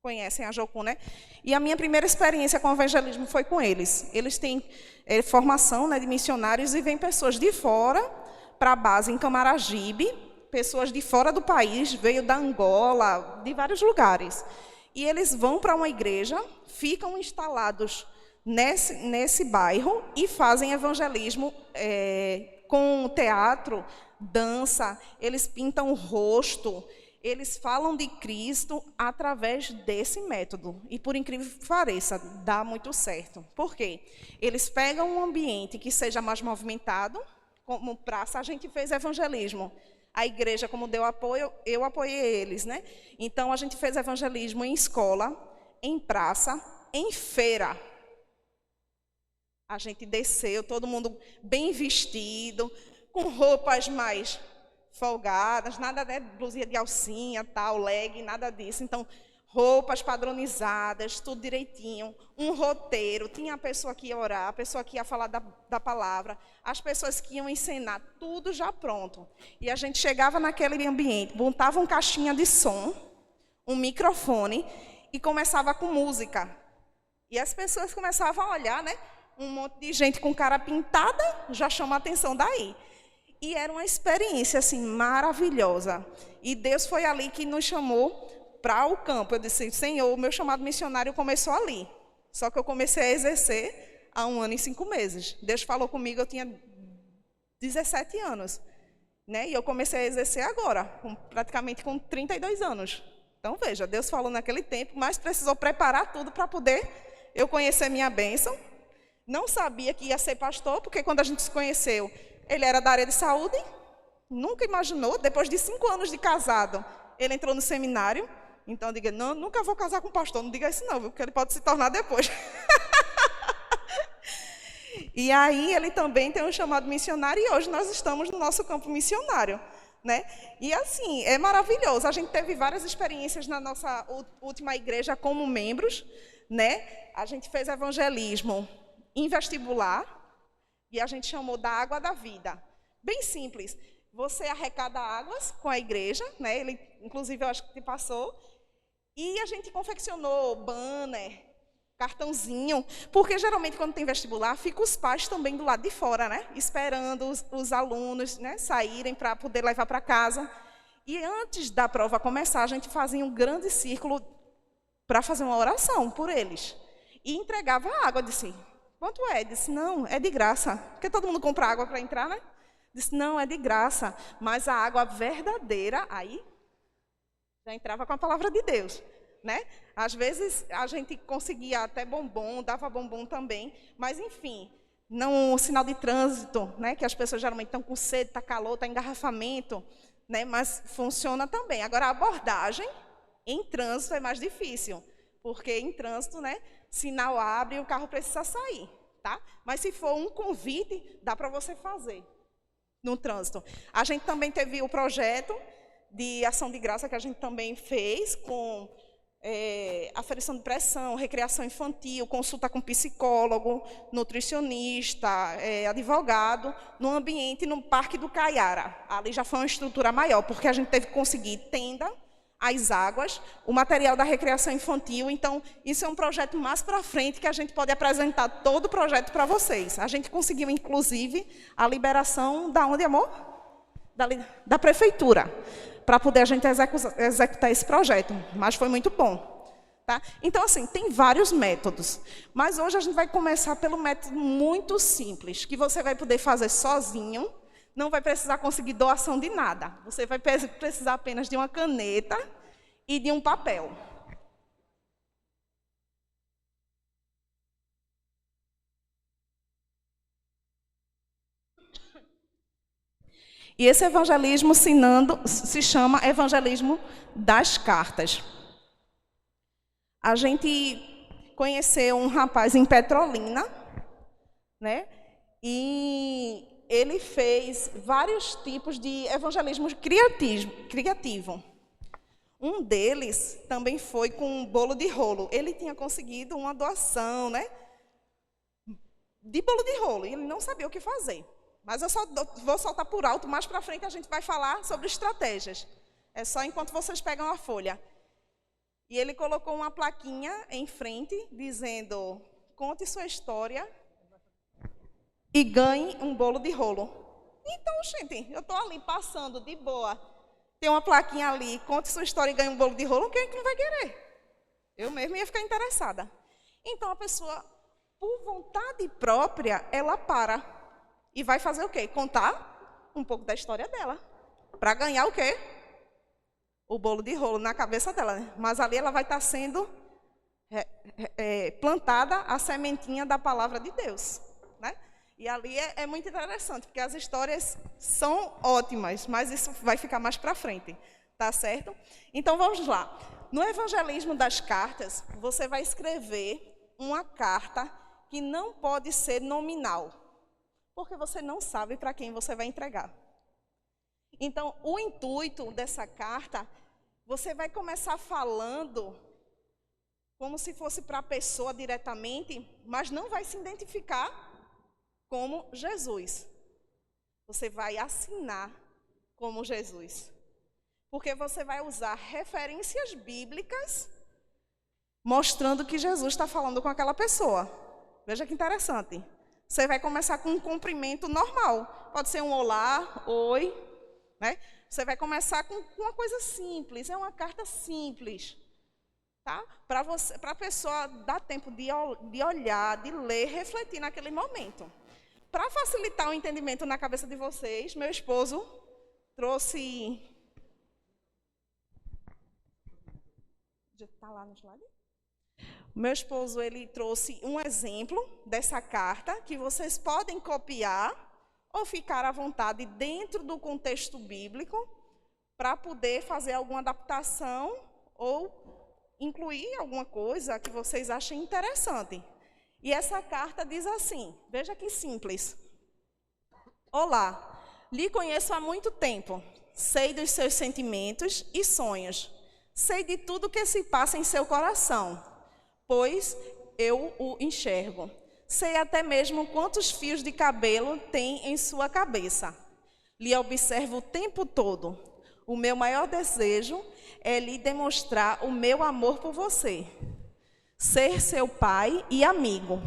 Conhecem a Jocum, né? E a minha primeira experiência com o evangelismo foi com eles. Eles têm formação, né, de missionários e vêm pessoas de fora para a base em Camaragibe, pessoas de fora do país, veio da Angola, de vários lugares. E eles vão para uma igreja, ficam instalados nesse bairro e fazem evangelismo com teatro, dança, eles pintam o rosto, eles falam de Cristo através desse método. E, por incrível que pareça, dá muito certo. Por quê? Eles pegam um ambiente que seja mais movimentado, como praça, a gente fez evangelismo. A igreja, como deu apoio, eu apoiei eles, né? Então, a gente fez evangelismo em escola, em praça, em feira. A gente desceu, todo mundo bem vestido, com roupas mais folgadas, nada de blusinha de alcinha, tal, leg, nada disso. Então, roupas padronizadas, tudo direitinho, um roteiro, tinha a pessoa que ia orar, a pessoa que ia falar da palavra, as pessoas que iam ensinar, tudo já pronto. E a gente chegava naquele ambiente, montava uma caixinha de som, um microfone e começava com música. E as pessoas começavam a olhar, né? Um monte de gente com cara pintada, já chama a atenção daí. E era uma experiência assim maravilhosa. E Deus foi ali que nos chamou para o campo. Eu disse, Senhor, o meu chamado missionário começou ali. Só que eu comecei a exercer há 1 ano e 5 meses. Deus falou comigo, eu tinha 17 anos. Né? E eu comecei a exercer agora, praticamente com 32 anos. Então, veja, Deus falou naquele tempo, mas precisou preparar tudo para poder eu conhecer minha bênção. Não sabia que ia ser pastor, porque quando a gente se conheceu, ele era da área de saúde. Nunca imaginou, depois de 5 anos de casado, ele entrou no seminário. Então, eu digo, não, nunca vou casar com um pastor, não diga isso não, viu? Porque ele pode se tornar depois. E aí, ele também tem um chamado missionário, e hoje nós estamos no nosso campo missionário. Né? E assim, é maravilhoso. A gente teve várias experiências na nossa última igreja como membros. Né? A gente fez evangelismo em vestibular, e a gente chamou da Água da Vida. Bem simples. Você arrecada águas com a igreja, né? Ele, inclusive, eu acho que te passou. E a gente confeccionou banner, cartãozinho, porque geralmente quando tem vestibular, ficam os pais também do lado de fora, né? Esperando os alunos, né, saírem para poder levar para casa. E antes da prova começar, a gente fazia um grande círculo para fazer uma oração por eles. E entregava a água, disse, quanto é? Disse, não, é de graça. Porque todo mundo compra água para entrar, né? Disse, não, é de graça. Mas a água verdadeira, aí já entrava com a palavra de Deus. Né? Às vezes a gente conseguia até bombom, dava bombom também, mas enfim, não sinal de trânsito, né? Que as pessoas geralmente estão com sede, está calor, está engarrafamento, né? Mas funciona também. Agora a abordagem em trânsito é mais difícil, porque em trânsito, né? Sinal abre e o carro precisa sair, tá? Mas se for um convite, dá para você fazer no trânsito. A gente também teve o projeto de ação de graça que a gente também fez com aferição de pressão, recreação infantil, consulta com psicólogo, nutricionista, advogado, no ambiente, no Parque do Caiara. Ali já foi uma estrutura maior, porque a gente teve que conseguir tenda, as águas, o material da recreação infantil. Então, isso é um projeto mais para frente que a gente pode apresentar todo o projeto para vocês. A gente conseguiu, inclusive, a liberação da onde, amor? Da prefeitura, para poder a gente executar esse projeto, mas foi muito bom. Tá? Então, assim, tem vários métodos, mas hoje a gente vai começar pelo método muito simples, que você vai poder fazer sozinho, não vai precisar conseguir doação de nada. Você vai precisar apenas de uma caneta e de um papel. E esse evangelismo se chama evangelismo das cartas. A gente conheceu um rapaz em Petrolina, né? E ele fez vários tipos de evangelismo criativo. Um deles também foi com um bolo de rolo. Ele tinha conseguido uma doação, né? De bolo de rolo, e ele não sabia o que fazer. Mas eu só vou soltar por alto, mais para frente a gente vai falar sobre estratégias. É só enquanto vocês pegam a folha. E ele colocou uma plaquinha em frente, dizendo, conte sua história e ganhe um bolo de rolo. Então, gente, eu estou ali passando de boa. Tem uma plaquinha ali, conte sua história e ganhe um bolo de rolo, quem é que não vai querer? Eu mesma ia ficar interessada. Então, a pessoa, por vontade própria, ela para. E vai fazer o quê? Contar um pouco da história dela. Para ganhar o quê? O bolo de rolo na cabeça dela. Né? Mas ali ela vai estar sendo plantada a sementinha da palavra de Deus. Né? E ali é muito interessante, porque as histórias são ótimas, mas isso vai ficar mais para frente. Tá certo? Então, vamos lá. No evangelismo das cartas, você vai escrever uma carta que não pode ser nominal. Porque você não sabe para quem você vai entregar. Então, o intuito dessa carta, você vai começar falando como se fosse para a pessoa diretamente, mas não vai se identificar como Jesus. Você vai assinar como Jesus. Porque você vai usar referências bíblicas mostrando que Jesus está falando com aquela pessoa. Veja que interessante. Você vai começar com um cumprimento normal. Pode ser um olá, oi, né? Você vai começar com uma coisa simples, é uma carta simples. Tá? Para a pessoa dar tempo de olhar, de ler, refletir naquele momento. Para facilitar o entendimento na cabeça de vocês, meu esposo trouxe... Está lá no slide? Meu esposo, ele trouxe um exemplo dessa carta que vocês podem copiar ou ficar à vontade dentro do contexto bíblico para poder fazer alguma adaptação ou incluir alguma coisa que vocês achem interessante. E essa carta diz assim, veja que simples. Olá, lhe conheço há muito tempo, sei dos seus sentimentos e sonhos, sei de tudo que se passa em seu coração, pois eu o enxergo. Sei até mesmo quantos fios de cabelo tem em sua cabeça. Lhe observo o tempo todo. O meu maior desejo é lhe demonstrar o meu amor por você. Ser seu pai e amigo.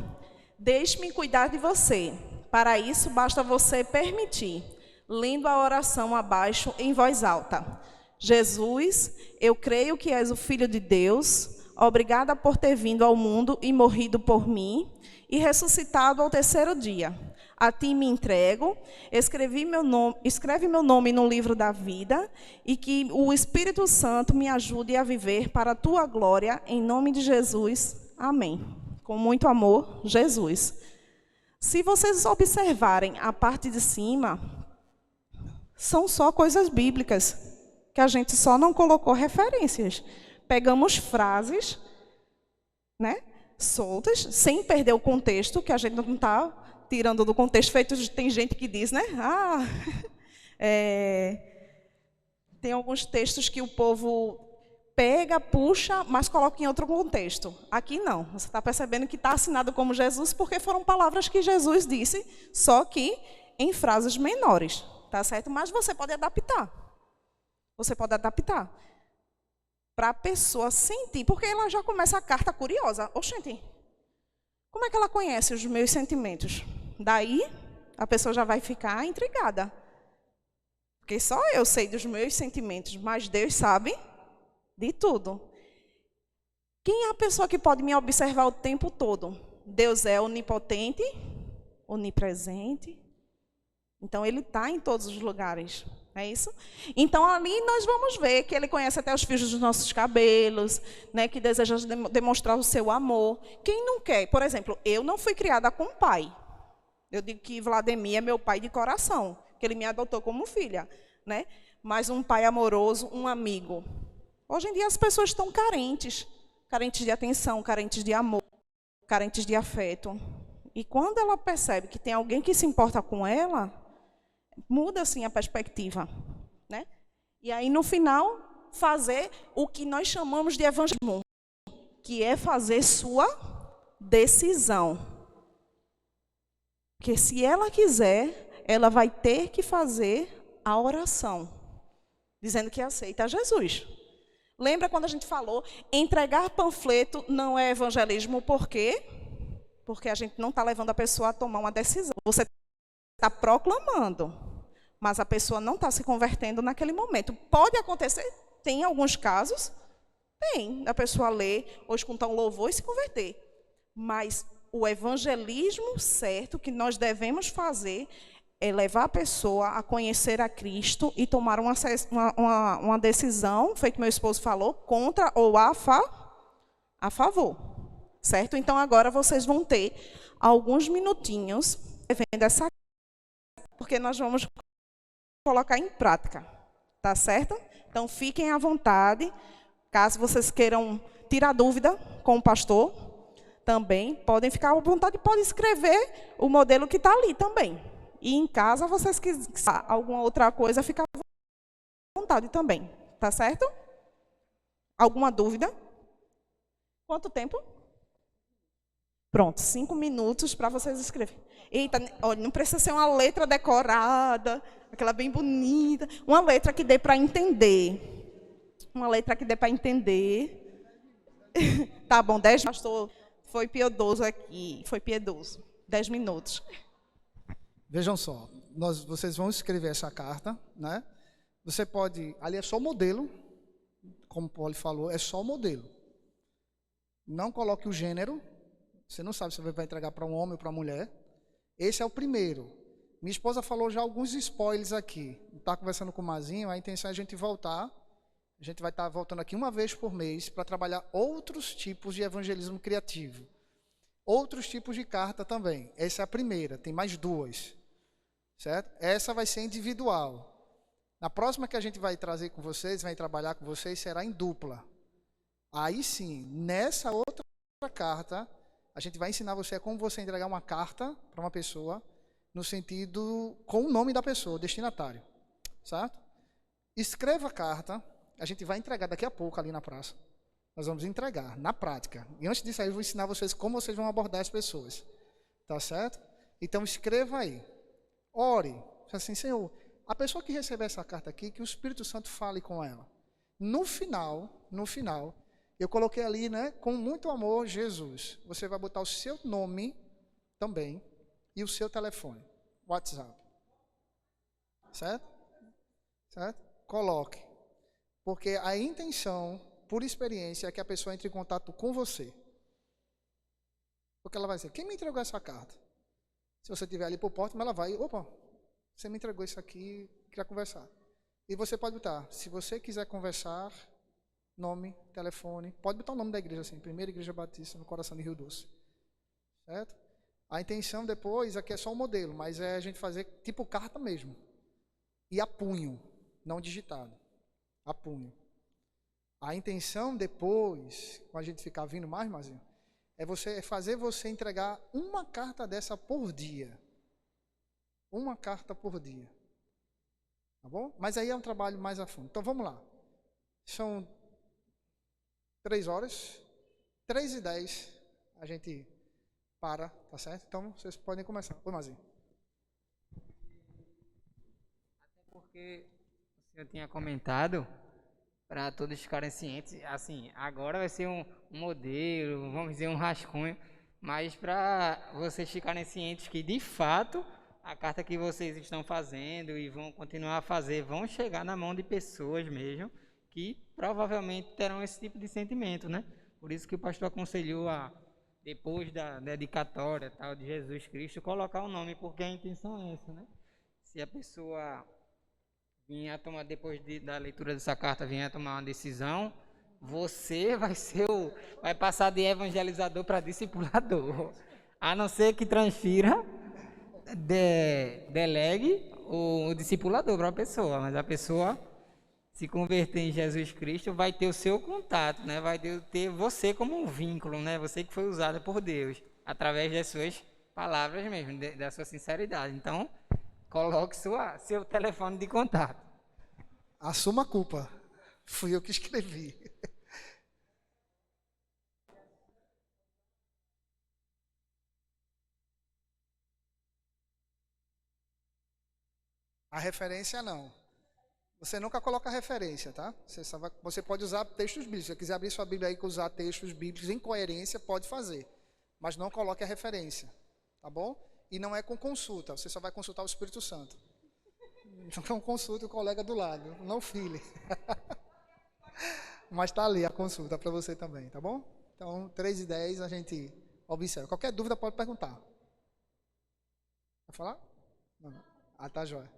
Deixe-me cuidar de você. Para isso, basta você permitir. Lendo a oração abaixo em voz alta. Jesus, eu creio que és o Filho de Deus. Obrigada por ter vindo ao mundo e morrido por mim e ressuscitado ao terceiro dia. A ti me entrego, escreve meu nome no livro da vida e que o Espírito Santo me ajude a viver para a tua glória, em nome de Jesus. Amém. Com muito amor, Jesus. Se vocês observarem a parte de cima, são só coisas bíblicas, que a gente só não colocou referências. Pegamos frases, né, soltas, sem perder o contexto, que a gente não está tirando do contexto, feito, tem gente que diz, né? Tem alguns textos que o povo pega, puxa, mas coloca em outro contexto. Aqui não, você está percebendo que está assinado como Jesus, porque foram palavras que Jesus disse, só que em frases menores, tá certo? Mas você pode adaptar. Você pode adaptar. Para a pessoa sentir, porque ela já começa a carta curiosa. Oxente, como é que ela conhece os meus sentimentos? Daí, a pessoa já vai ficar intrigada. Porque só eu sei dos meus sentimentos, mas Deus sabe de tudo. Quem é a pessoa que pode me observar o tempo todo? Deus é onipotente, onipresente. Então, Ele está em todos os lugares. É isso? Então, ali nós vamos ver que Ele conhece até os fios dos nossos cabelos, né, que deseja demonstrar o seu amor. Quem não quer? Por exemplo, eu não fui criada com um pai. Eu digo que Vladimir é meu pai de coração, que ele me adotou como filha, né? Mas um pai amoroso, um amigo. Hoje em dia as pessoas estão carentes de atenção, carentes de amor, carentes de afeto. E quando ela percebe que tem alguém que se importa com ela, muda assim a perspectiva, né? E aí no final fazer o que nós chamamos de evangelismo, que é fazer sua decisão. Porque se ela quiser, ela vai ter que fazer a oração, dizendo que aceita Jesus. Lembra quando a gente falou, entregar panfleto não é evangelismo, por quê? Porque a gente não está levando a pessoa a tomar uma decisão. Você está proclamando, mas a pessoa não está se convertendo naquele momento. Pode acontecer, tem alguns casos, tem, a pessoa ler ou escutar um louvor e se converter. Mas o evangelismo certo que nós devemos fazer é levar a pessoa a conhecer a Cristo e tomar uma decisão, feito meu esposo falou, contra ou a favor. Certo? Então, agora vocês vão ter alguns minutinhos vendo essa, porque nós vamos colocar em prática, tá certo? Então, fiquem à vontade, caso vocês queiram tirar dúvida com o pastor, também podem ficar à vontade, podem escrever o modelo que está ali também. E em casa, vocês quiserem alguma outra coisa, fica à vontade. vontade também, tá certo? Alguma dúvida? Quanto tempo? Pronto, 5 minutos para vocês escreverem. Eita, olha, não precisa ser uma letra decorada, aquela bem bonita. Uma letra que dê para entender. Uma letra que dê para entender. Tá bom, 10 minutos. Pastor foi piedoso aqui, foi piedoso. 10 minutos. Vejam só, vocês vão escrever essa carta, né? Você pode, ali é só o modelo, como o Paulo falou, é só o modelo. Não coloque o gênero. Você não sabe se você vai entregar para um homem ou para uma mulher. Esse é o primeiro. Minha esposa falou já alguns spoilers aqui. Está conversando com o Mazinho, a intenção é a gente voltar. A gente vai estar voltando aqui uma vez por mês para trabalhar outros tipos de evangelismo criativo. Outros tipos de carta também. Essa é a primeira, tem mais 2. Certo? Essa vai ser individual. Na próxima que a gente vai trazer com vocês, vai trabalhar com vocês, será em dupla. Aí sim, nessa outra carta, a gente vai ensinar você como você entregar uma carta para uma pessoa, no sentido, com o nome da pessoa, o destinatário. Certo? Escreva a carta, a gente vai entregar daqui a pouco ali na praça. Nós vamos entregar, na prática. E antes disso aí, eu vou ensinar vocês como vocês vão abordar as pessoas. Tá certo? Então, escreva aí. Ore. Assim, Senhor, a pessoa que receber essa carta aqui, que o Espírito Santo fale com ela. No final, eu coloquei ali, né, com muito amor, Jesus. Você vai botar o seu nome também e o seu telefone, WhatsApp. Certo? Certo? Coloque. Porque a intenção, por experiência, é que a pessoa entre em contato com você. Porque ela vai dizer, quem me entregou essa carta? Se você estiver ali por porta, ela vai, opa, você me entregou isso aqui, queria conversar. E você pode botar, se você quiser conversar, nome, telefone, pode botar o nome da igreja assim, Primeira Igreja Batista no coração de Rio Doce. Certo? A intenção depois, aqui é só um modelo, mas é a gente fazer tipo carta mesmo. E a punho, não digitado. A punho. A intenção depois, quando a gente ficar vindo mais, Mazinho, é fazer você entregar uma carta dessa por dia. Uma carta por dia. Tá bom? Mas aí é um trabalho mais a fundo. Então vamos lá. São 3 horas. 3h10 a gente para, tá certo? Então vocês podem começar. Oi, Mazinho. Até porque o senhor tinha comentado para todos ficarem cientes, assim, agora vai ser um modelo, vamos dizer um rascunho, mas para vocês ficarem cientes que de fato a carta que vocês estão fazendo e vão continuar a fazer vão chegar na mão de pessoas mesmo que provavelmente terão esse tipo de sentimento, né? Por isso que o pastor aconselhou a, depois da dedicatória tal de Jesus Cristo, colocar o nome, porque a intenção é essa, né? Se a pessoa vinha tomar, depois da leitura dessa carta, vinha tomar uma decisão, você vai passar de evangelizador para discipulador. A não ser que transfira, delegue o discipulador para a pessoa, mas a pessoa se converter em Jesus Cristo vai ter o seu contato, né? Vai ter você como um vínculo, né? Você que foi usado por Deus, através das suas palavras mesmo, da sua sinceridade. Então, coloque seu telefone de contato. Assuma a culpa. Fui eu que escrevi. A referência não. Você nunca coloca referência, tá? Você pode usar textos bíblicos. Se você quiser abrir sua Bíblia aí e usar textos bíblicos em coerência, pode fazer. Mas não coloque a referência, tá bom? E não é com consulta, você só vai consultar o Espírito Santo. Então consulte o colega do lado, não o filho. Mas tá ali a consulta para você também, tá bom? Então, 3h10 a gente observa. Qualquer dúvida pode perguntar. Vai falar? Não. Ah, tá jóia.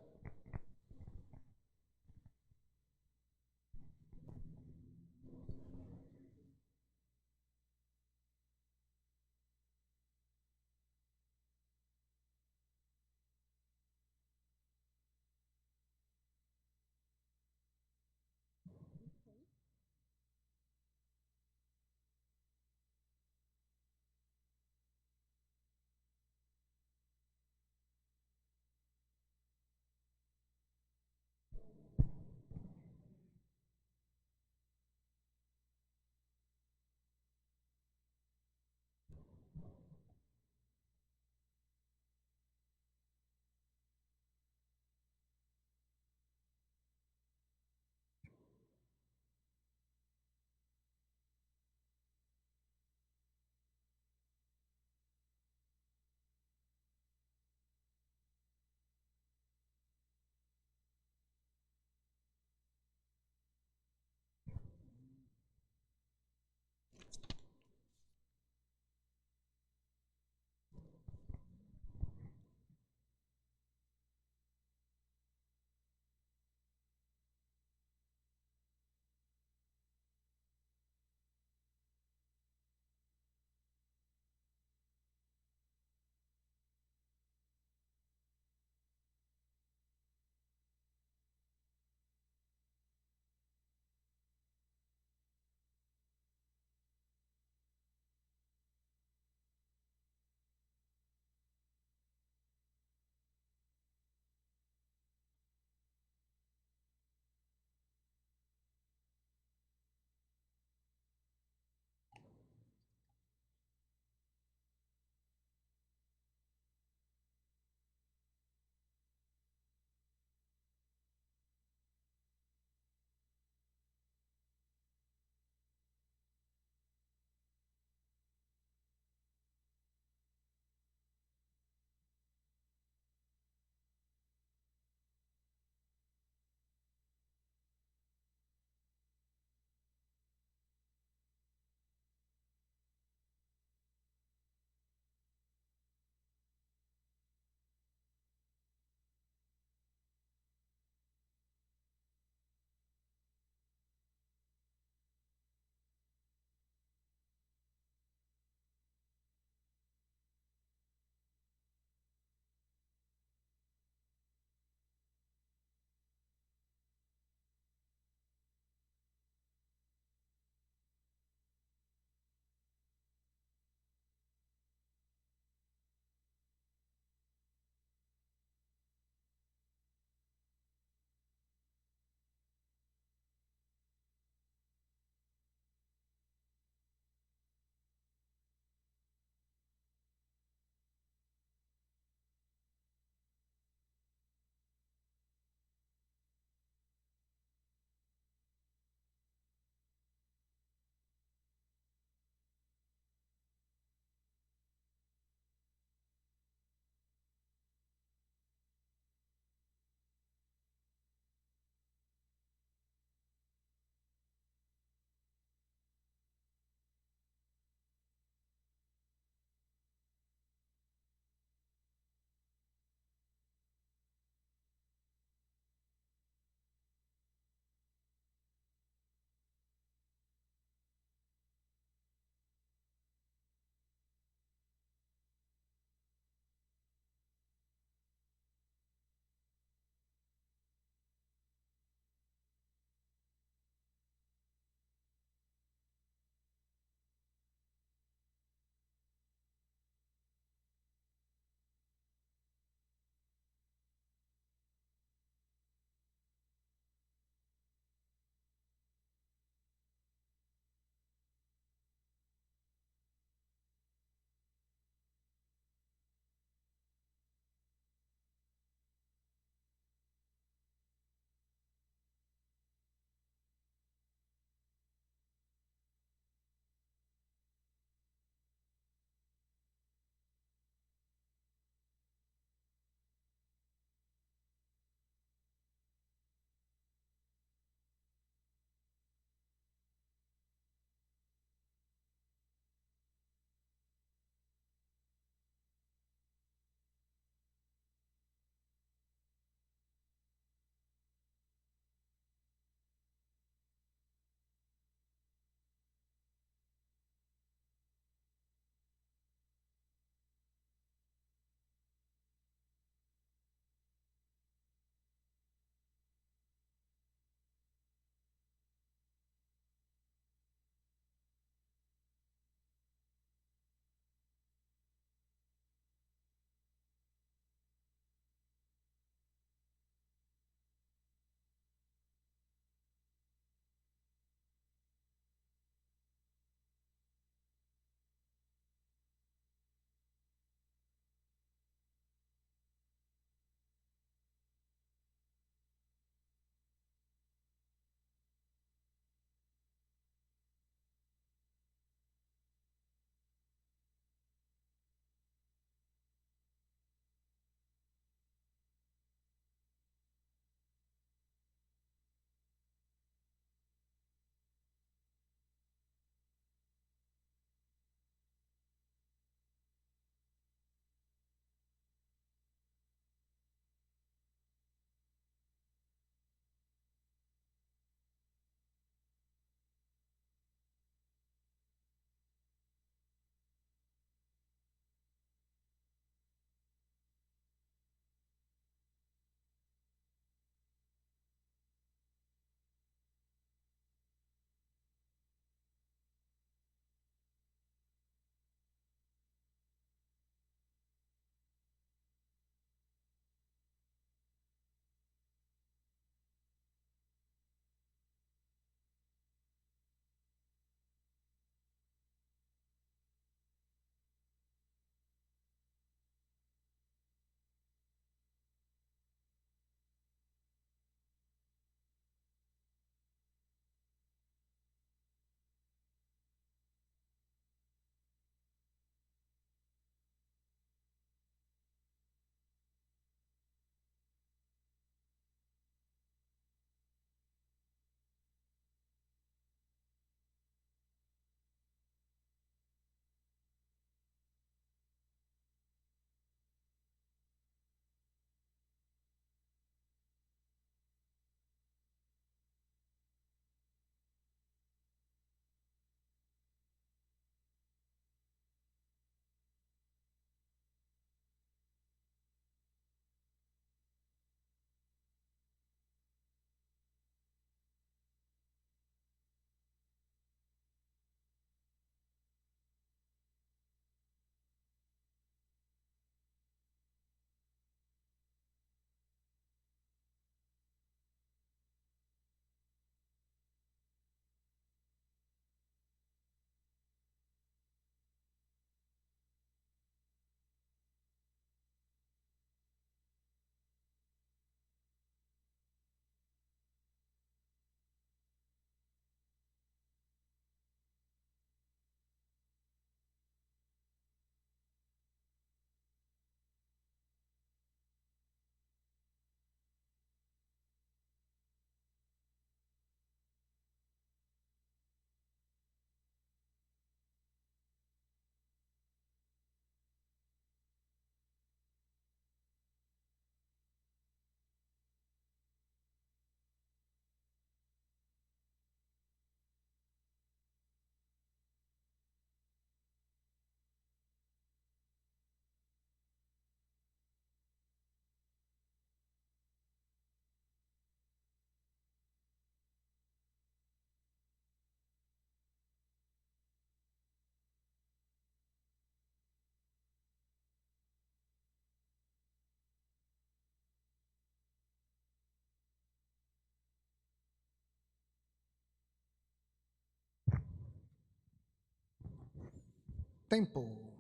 Tempo.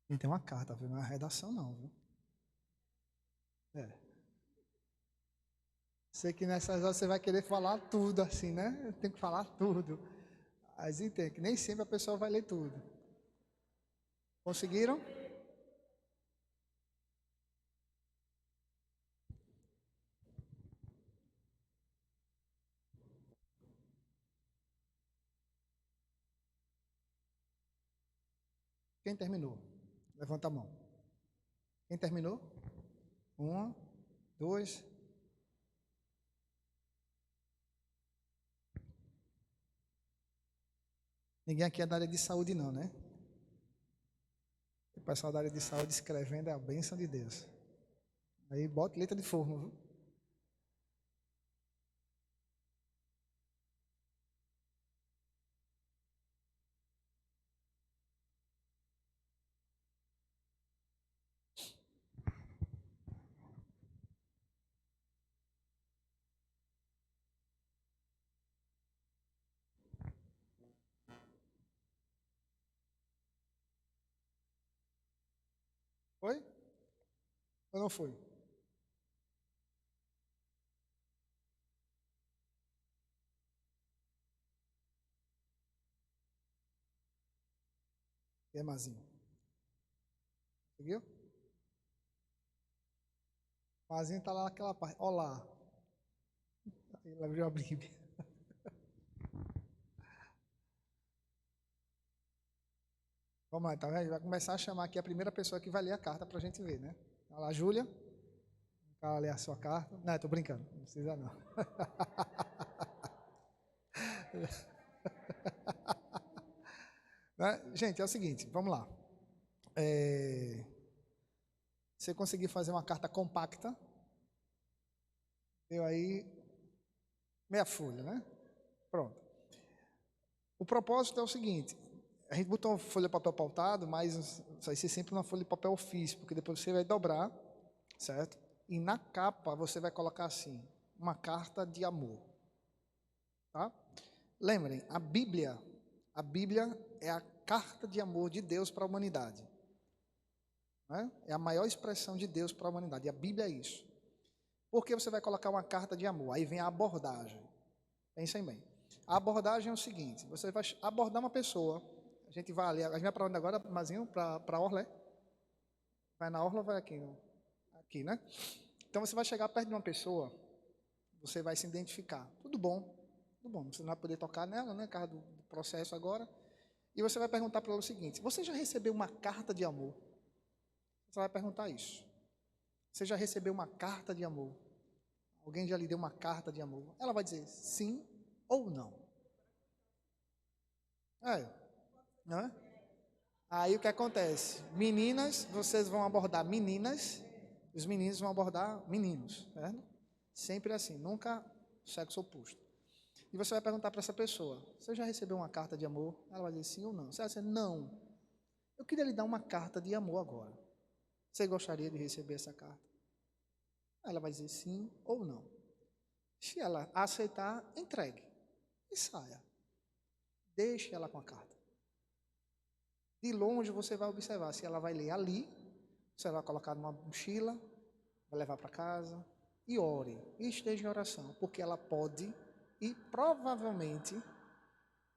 E tem uma carta, viu? Não é uma redação, não, viu? É. Sei que nessas horas você vai querer falar tudo assim, né? Tem que falar tudo. Mas entende que nem sempre a pessoa vai ler tudo. Conseguiram? Quem terminou? Levanta a mão. Quem terminou? 1, 2. Ninguém aqui é da área de saúde, não, né? O pessoal da área de saúde escrevendo é a bênção de Deus. Aí bota letra de forno, viu? Foi? Ou não foi? E é Mazinho? Conseguiu? Mazinho tá lá naquela parte. Olá. Ele abriu a Bíblia. Vamos lá, então. Vai começar a chamar aqui a primeira pessoa que vai ler a carta para a gente ver, né? Olha lá, Júlia. Vai ler a sua carta. Não, estou brincando. Não precisa, não. Né? Gente, é o seguinte. Vamos lá. Você conseguiu fazer uma carta compacta. Deu aí meia folha, né? Pronto. O propósito é o seguinte. A gente botou uma folha de papel pautado, mas isso vai ser sempre uma folha de papel ofício, porque depois você vai dobrar, certo? E na capa você vai colocar assim, uma carta de amor. Tá? Lembrem, a Bíblia é a carta de amor de Deus para a humanidade. Né? É a maior expressão de Deus para a humanidade. E a Bíblia é isso. Por que você vai colocar uma carta de amor? Aí vem a abordagem. Pensem bem. A abordagem é o seguinte, você vai abordar uma pessoa, a gente vai ali, a gente vai para onde agora, Mazinho? Para a Orla? Vai na Orla ou vai aqui? Aqui, né? Então você vai chegar perto de uma pessoa, você vai se identificar. Tudo bom, você não vai poder tocar nela, né? Por causa do processo agora. E você vai perguntar para ela o seguinte, você já recebeu uma carta de amor? Você vai perguntar isso. Você já recebeu uma carta de amor? Alguém já lhe deu uma carta de amor? Ela vai dizer sim ou não. Não é? Aí o que acontece? Meninas, vocês vão abordar meninas, os meninos vão abordar meninos, certo? Sempre assim, nunca sexo oposto. E você vai perguntar para essa pessoa, você já recebeu uma carta de amor? Ela vai dizer sim ou não. Você vai dizer, não, eu queria lhe dar uma carta de amor agora. Você gostaria de receber essa carta? Ela vai dizer sim ou não. Se ela aceitar, entregue e saia. Deixe ela com a carta. De longe você vai observar se ela vai ler ali, você vai colocar numa mochila, vai levar para casa e ore, e esteja em oração, porque ela pode e provavelmente,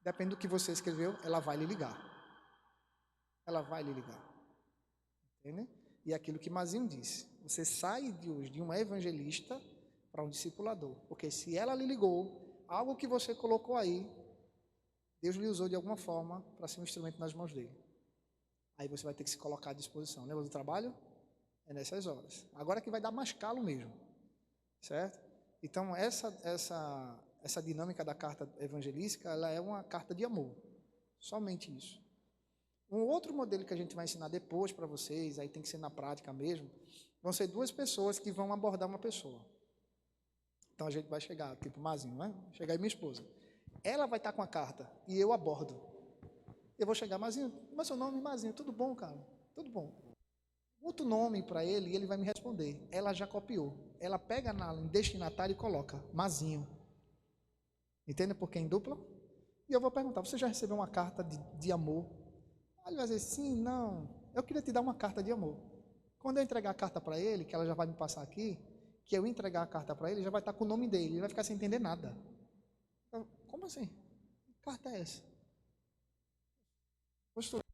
depende do que você escreveu, ela vai lhe ligar. Ela vai lhe ligar. Entende? E é aquilo que Mazinho disse, você sai de hoje de um evangelista para um discipulador, porque se ela lhe ligou, algo que você colocou aí, Deus lhe usou de alguma forma para ser um instrumento nas mãos dele. Aí você vai ter que se colocar à disposição. Lembra do trabalho? É nessas horas. Agora que vai dar mais calo mesmo. Certo? Então, essa dinâmica da carta evangelística, ela é uma carta de amor. Somente isso. Um outro modelo que a gente vai ensinar depois para vocês, aí tem que ser na prática mesmo, vão ser duas pessoas que vão abordar uma pessoa. Então, a gente vai chegar, tipo Mazinho, né? Chegar aí minha esposa. Ela vai estar com a carta e eu abordo. Eu vou chegar, Mazinho, como é seu nome? Mazinho, tudo bom, cara? Tudo bom. Outro nome para ele e ele vai me responder. Ela já copiou. Ela pega em destinatário e coloca Mazinho. Entende por que em dupla? E eu vou perguntar, você já recebeu uma carta de amor? Ele vai dizer, sim, não. Eu queria te dar uma carta de amor. Quando eu entregar a carta para ele, que ela já vai me passar aqui, que eu entregar a carta para ele, já vai estar com o nome dele. Ele vai ficar sem entender nada. Eu, como assim? Que carta é essa? Postura.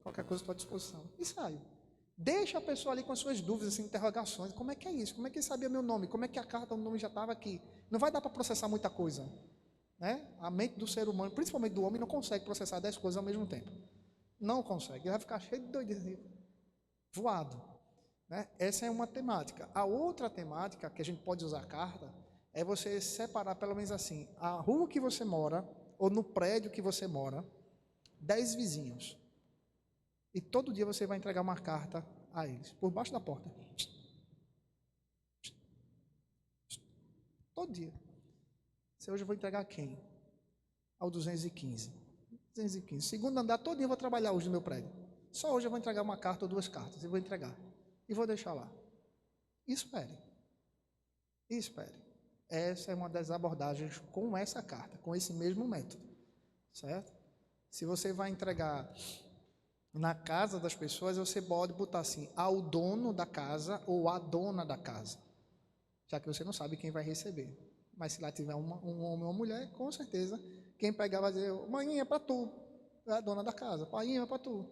Qualquer coisa à tua disposição. E saio. Deixa a pessoa ali com as suas dúvidas, assim, interrogações. Como é que é isso? Como é que ele sabia meu nome? Como é que a carta, o nome já estava aqui? Não vai dar para processar muita coisa. Né? A mente do ser humano, principalmente do homem, não consegue processar 10 coisas ao mesmo tempo. Não consegue. Ele vai ficar cheio de doideira, voado. Né? Essa é uma temática. A outra temática que a gente pode usar a carta é você separar, pelo menos assim, a rua que você mora, ou no prédio que você mora, 10 vizinhos. E todo dia você vai entregar uma carta a eles, por baixo da porta. Todo dia. Se hoje eu vou entregar a quem? Ao 215. 215. Segundo andar, todo dia eu vou trabalhar hoje no meu prédio. Só hoje eu vou entregar uma carta ou 2 cartas. E vou entregar. E vou deixar lá. Espere. Espere. Essa é uma das abordagens com essa carta, com esse mesmo método. Certo? Se você vai entregar na casa das pessoas, você pode botar assim, ao dono da casa ou à dona da casa. Já que você não sabe quem vai receber. Mas se lá tiver um homem ou uma mulher, com certeza, quem pegar vai dizer, mãinha é para tu, é a dona da casa, paiinha é para tu.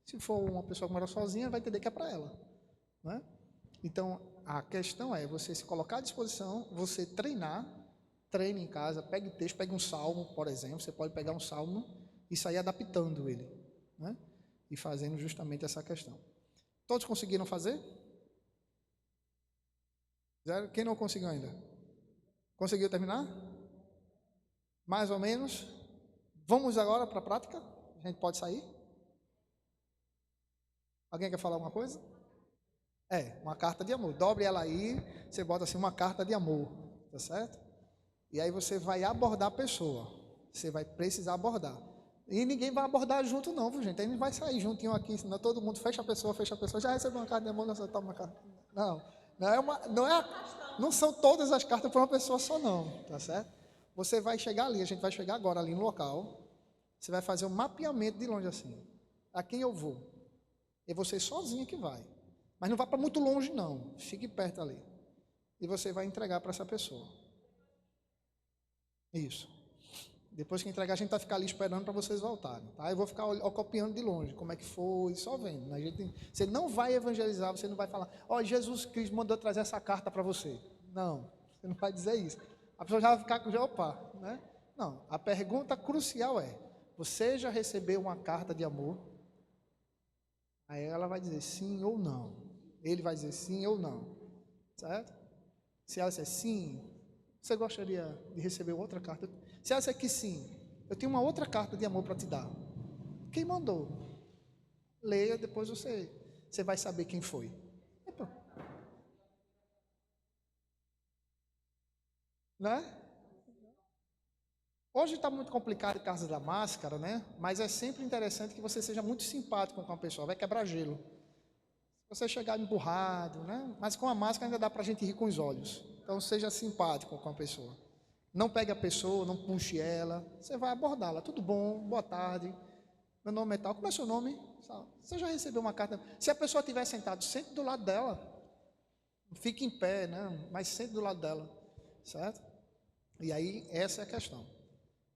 Se for uma pessoa que mora sozinha, vai entender que é para ela. Né? Então, a questão é você se colocar à disposição, você treinar, treine em casa, pegue texto, pegue um salmo, por exemplo, você pode pegar um salmo e sair adaptando ele. Né? E fazendo justamente essa questão. Todos conseguiram fazer? Quem não conseguiu ainda? Conseguiu terminar? Mais ou menos? Vamos agora para a prática? A gente pode sair? Alguém quer falar alguma coisa? Uma carta de amor. Dobre ela aí, você bota assim uma carta de amor, tá certo? E aí você vai abordar a pessoa. Você vai precisar abordar. E ninguém vai abordar junto não, viu, gente? A gente vai sair juntinho aqui, senão todo mundo fecha a pessoa, já recebeu uma carta de amor, não toma uma carta. Não são todas as cartas para uma pessoa só não, tá certo? Você vai chegar ali, a gente vai chegar agora ali no local, você vai fazer um mapeamento de longe assim, a quem eu vou. É você sozinho que vai, mas não vá para muito longe não, fique perto ali. E você vai entregar para essa pessoa. Isso. Depois que entregar, a gente vai ficar ali esperando para vocês voltarem, tá? Eu vou ficar copiando de longe, como é que foi, só vendo. Você não vai evangelizar, você não vai falar, Jesus Cristo mandou trazer essa carta para você. Não, você não vai dizer isso. A pessoa já vai ficar com opa, né? Não, a pergunta crucial é, você já recebeu uma carta de amor? Aí ela vai dizer sim ou não. Ele vai dizer sim ou não, certo? Se ela disser sim, você gostaria de receber outra carta? Se ela disser que sim, eu tenho uma outra carta de amor para te dar. Quem mandou? Leia, depois você vai saber quem foi. Né? Hoje está muito complicado por causa da máscara, né? Mas é sempre interessante que você seja muito simpático com a pessoa, vai quebrar gelo. Se você chegar emburrado, né? Mas com a máscara ainda dá para a gente rir com os olhos. Então seja simpático com a pessoa. Não pegue a pessoa, não puxe ela. Você vai abordá-la. Tudo bom? Boa tarde. Meu nome é tal. Como é seu nome? Você já recebeu uma carta? Se a pessoa estiver sentada, sente do lado dela. Fique em pé, né? Mas sente do lado dela. Certo? E aí, essa é a questão.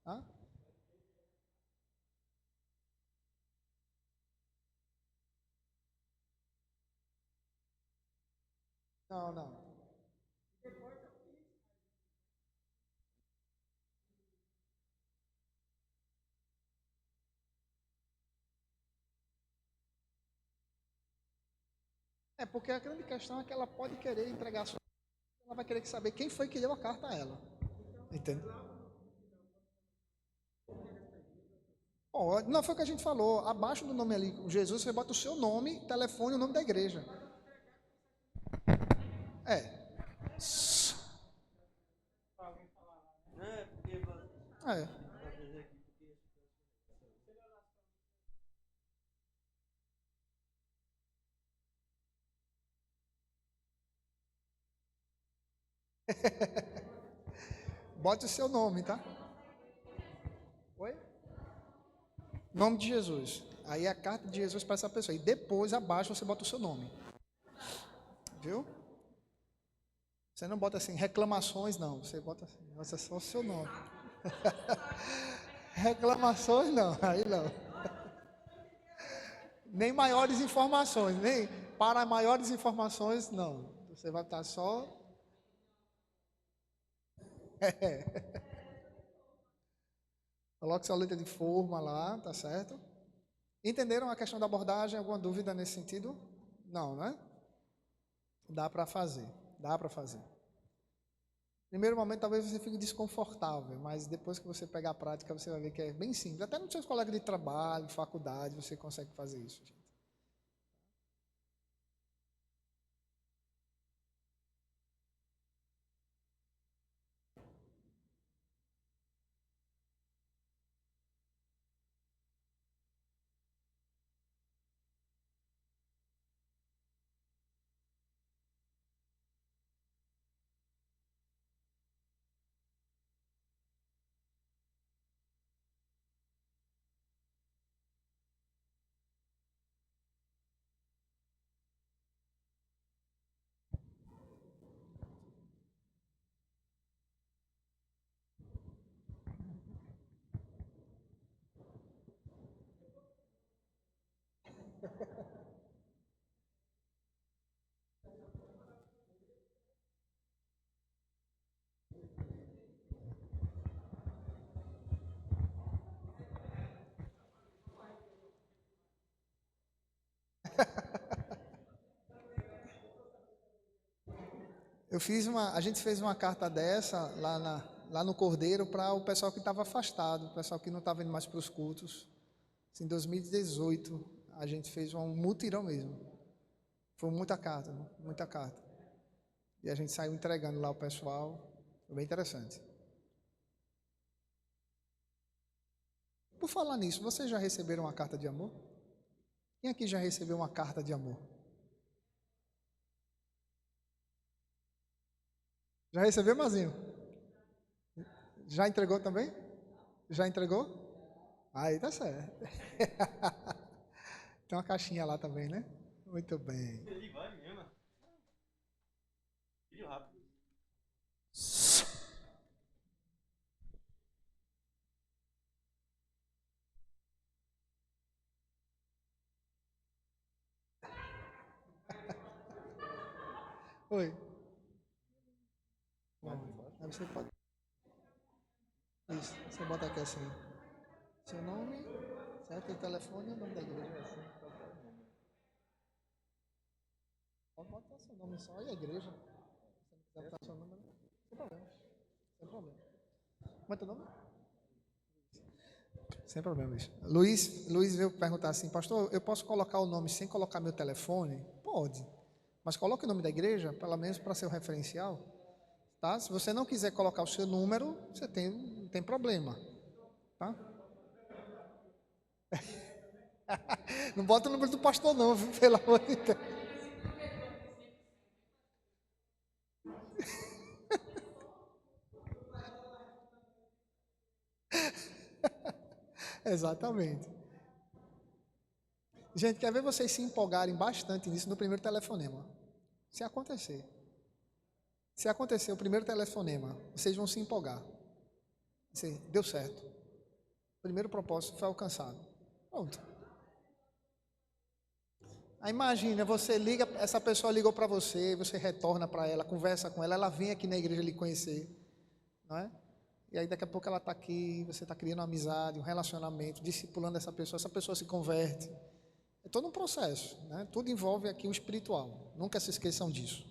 Tá? Não. Porque a grande questão é que ela pode querer entregar a sua. Ela vai querer saber quem foi que deu a carta a ela. Entende? Não foi o que a gente falou. Abaixo do nome ali, Jesus, você bota o seu nome, telefone e o nome da igreja. É. Bote o seu nome, tá? Oi? Nome de Jesus. Aí é a carta de Jesus para essa pessoa. E depois, abaixo, você bota o seu nome. Viu? Você não bota assim, reclamações, não. Você bota assim, bota só o seu nome. Reclamações, não. Aí não. Nem maiores informações. Nem para maiores informações, não. Você vai estar só... Coloque sua letra de forma lá, tá certo? Entenderam a questão da abordagem? Alguma dúvida nesse sentido? Não, né? Dá para fazer, dá para fazer. Primeiro momento talvez você fique desconfortável, mas depois que você pegar a prática você vai ver que é bem simples. Até nos seus colegas de trabalho, faculdade, você consegue fazer isso, gente. A gente fez uma carta dessa lá no Cordeiro para o pessoal que estava afastado, o pessoal que não estava indo mais para os cultos. Em 2018, a gente fez um mutirão mesmo. Foi muita carta, né? Muita carta. E a gente saiu entregando lá o pessoal. Foi bem interessante. Por falar nisso, vocês já receberam uma carta de amor? Quem aqui já recebeu uma carta de amor? Já recebeu, Mazinho? Já entregou também? Já entregou? Aí tá certo. Tem uma caixinha lá também, né? Muito bem. Ele vai mesmo. Vídeo rápido. Oi. Aí você pode. Isso, você bota aqui assim. Seu nome, certo? O telefone e o nome da igreja. Assim. Pode botar seu nome só e a igreja. Se não quiser botar seu número, sem problema. Sem problema. Como é teu nome? Sem problema, Luiz. Luiz veio perguntar assim, pastor, eu posso colocar o nome sem colocar meu telefone? Pode. Mas coloque o nome da igreja, pelo menos para ser o referencial. Tá? Se você não quiser colocar o seu número, você não tem problema. Tá? Não bota o número do pastor não, viu? Pelo amor de Deus. Exatamente. Gente, quer ver vocês se empolgarem bastante nisso no primeiro telefonema? Se acontecer o primeiro telefonema, vocês vão se empolgar. Deu certo. O primeiro propósito foi alcançado. Pronto. Aí imagina, você liga, essa pessoa ligou para você, você retorna para ela, conversa com ela vem aqui na igreja lhe conhecer, não é? E aí daqui a pouco ela está aqui, você está criando uma amizade, um relacionamento, discipulando essa pessoa se converte. É todo um processo, né? Tudo envolve aqui o espiritual. Nunca se esqueçam disso.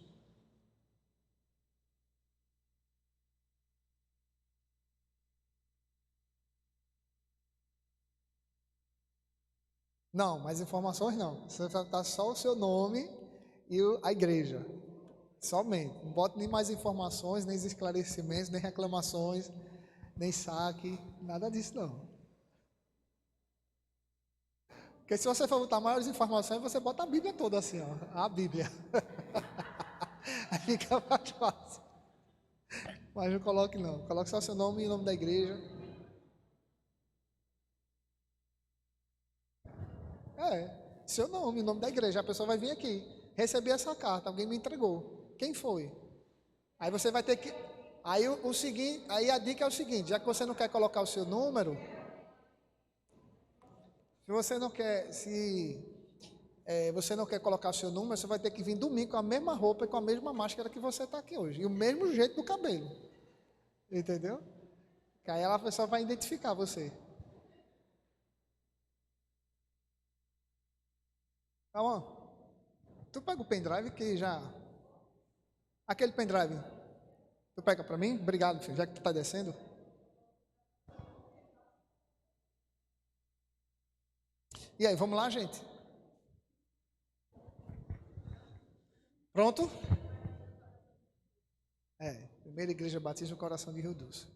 Não, mais informações não. Você vai botar só o seu nome e a igreja. Somente. Não bote nem mais informações, nem esclarecimentos, nem reclamações, nem saque, nada disso não. Porque se você for botar maiores informações, você bota a Bíblia toda assim, ó. A Bíblia. Aí fica mais fácil. Mas não coloque não. Coloque só seu nome e o nome da igreja. Seu nome, o nome da igreja. A pessoa vai vir aqui. Recebi essa carta, alguém me entregou. Quem foi? Aí você vai ter que. Aí o seguinte, aí a dica é o seguinte: já que você não quer colocar o seu número, se você não quer, você não quer colocar o seu número, você vai ter que vir domingo com a mesma roupa e com a mesma máscara que você está aqui hoje. E o mesmo jeito do cabelo. Entendeu? Que aí a pessoa vai identificar você. Tá bom? Tu pega o pendrive que já. Aquele pendrive. Tu pega para mim? Obrigado, filho, já que tu está descendo. E aí, vamos lá, gente? Pronto? Primeira Igreja Batista no Coração de Rio Doce.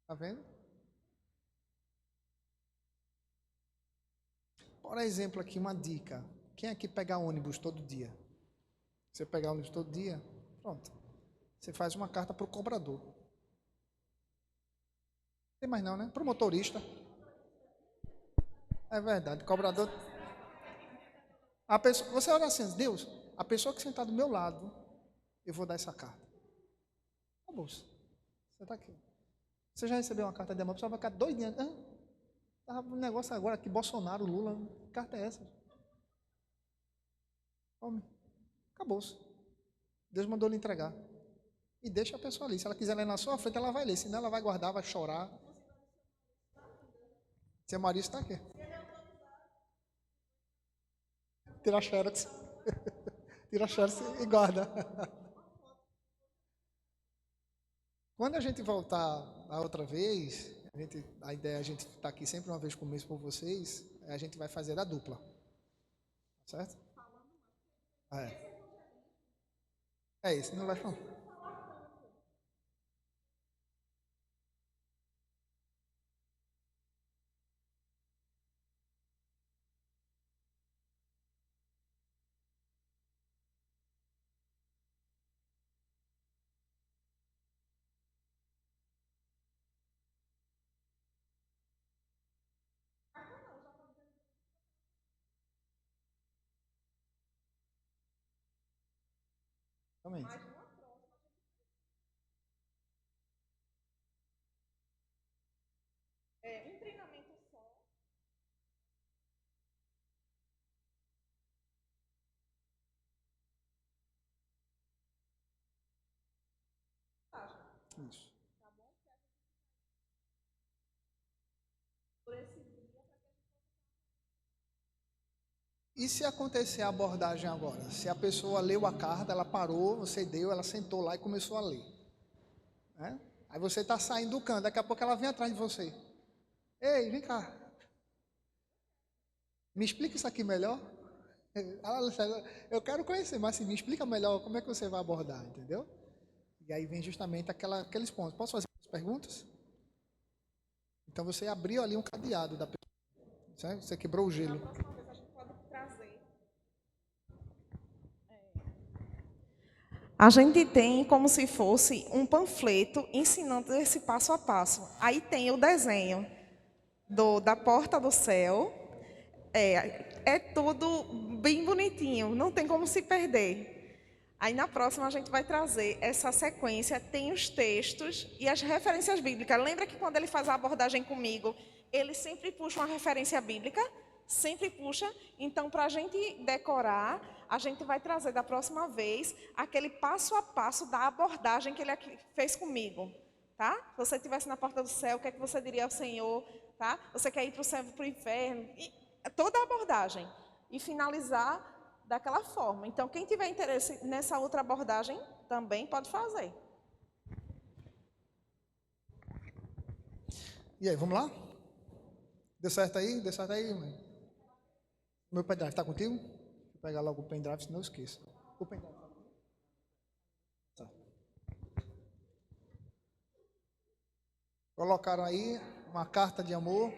Tá vendo? Por exemplo, aqui uma dica. Quem aqui pega ônibus todo dia? Você pega ônibus todo dia? Pronto. Você faz uma carta para o cobrador. Tem mais não, né? Para o motorista. É verdade, cobrador. A pessoa, você olha assim, Deus, a pessoa que sentar do meu lado, eu vou dar essa carta. Acabou. Você está aqui. Você já recebeu uma carta de amor, a pessoa vai ficar doidinha. Estava um negócio agora aqui, Bolsonaro, Lula, que carta é essa? Homem, acabou-se. Deus mandou lhe entregar. E deixa a pessoa ali. Se ela quiser ler na sua frente, ela vai ler. Senão ela vai guardar, vai chorar. Seu marido está aqui. Tira a xerox. Tira a xerox e guarda. Quando a gente voltar a outra vez, a ideia é a gente estar aqui sempre uma vez por mês por vocês, a gente vai fazer a dupla. Certo? É isso, não vai falar. Exatamente. Um treinamento só. Isso. E se acontecer a abordagem agora? Se a pessoa leu a carta, ela parou, você deu, ela sentou lá e começou a ler. Né? Aí você está saindo do canto, daqui a pouco ela vem atrás de você. Ei, vem cá. Me explica isso aqui melhor. Eu quero conhecer, mas assim, me explica melhor como é que você vai abordar, entendeu? E aí vem justamente aqueles pontos. Posso fazer as perguntas? Então você abriu ali um cadeado da pessoa. Certo? Você quebrou o gelo. Na próxima vez a gente pode trazer. A gente tem como se fosse um panfleto ensinando esse passo a passo. Aí tem o desenho da porta do céu. É tudo bem bonitinho, não tem como se perder. Aí na próxima a gente vai trazer essa sequência, tem os textos e as referências bíblicas. Lembra que quando ele faz a abordagem comigo, ele sempre puxa uma referência bíblica? Sempre puxa. Então, para a gente decorar, a gente vai trazer da próxima vez aquele passo a passo da abordagem que ele fez comigo. Tá? Se você estivesse na porta do céu, o que é que você diria ao Senhor? Tá? Você quer ir para o céu, para o inferno? Toda a abordagem. E finalizar daquela forma. Então, quem tiver interesse nessa outra abordagem, também pode fazer. E aí, vamos lá? Deu certo aí? Deu certo aí, mãe? Meu pendrive está contigo? Vou pegar logo o pendrive, senão eu esqueço. O pendrive tá. Colocaram aí uma carta de amor.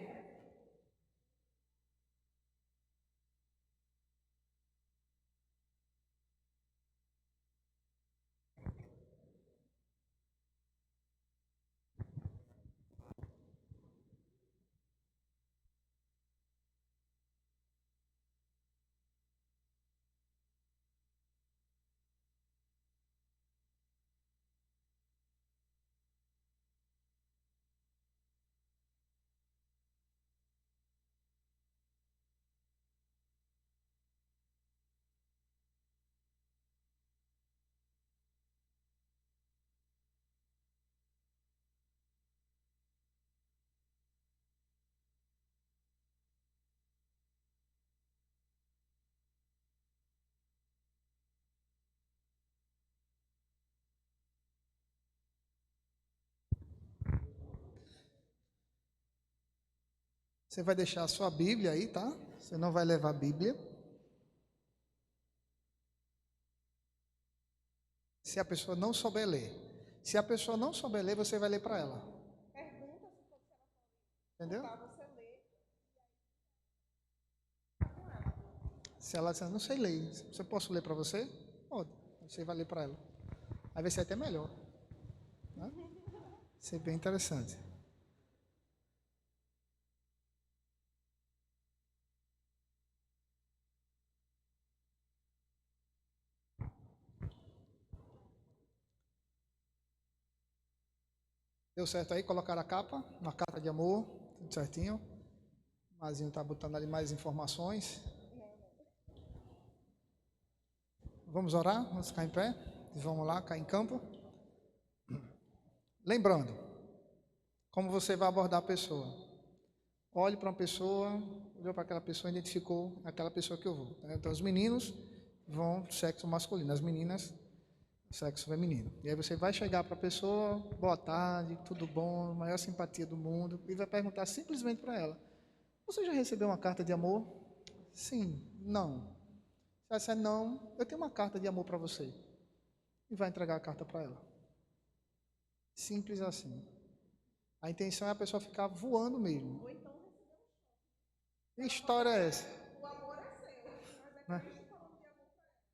Você vai deixar a sua Bíblia aí, tá? Você não vai levar a Bíblia. Se a pessoa não souber ler. Se a pessoa não souber ler, você vai ler para ela. Entendeu? Se ela disser, não sei ler, se eu posso ler para você? Pode. Você vai ler para ela. Aí vai ser até melhor. Né? Vai ser bem interessante. Deu certo aí? Colocar a capa, uma carta de amor, tudo certinho. O Mazinho está botando ali mais informações. Vamos orar? Vamos ficar em pé? Vamos lá, cair em campo. Lembrando, como você vai abordar a pessoa. Olhe para uma pessoa, olhou para aquela pessoa, identificou aquela pessoa que eu vou. Então, os meninos vão do sexo masculino, as meninas sexo feminino. E aí você vai chegar para a pessoa, boa tarde, tudo bom, maior simpatia do mundo, e vai perguntar simplesmente para ela, você já recebeu uma carta de amor? Sim, não. Se ela disser não, eu tenho uma carta de amor para você. E vai entregar a carta para ela. Simples assim. A intenção é a pessoa ficar voando mesmo. Que história é essa? O amor é seu, mas é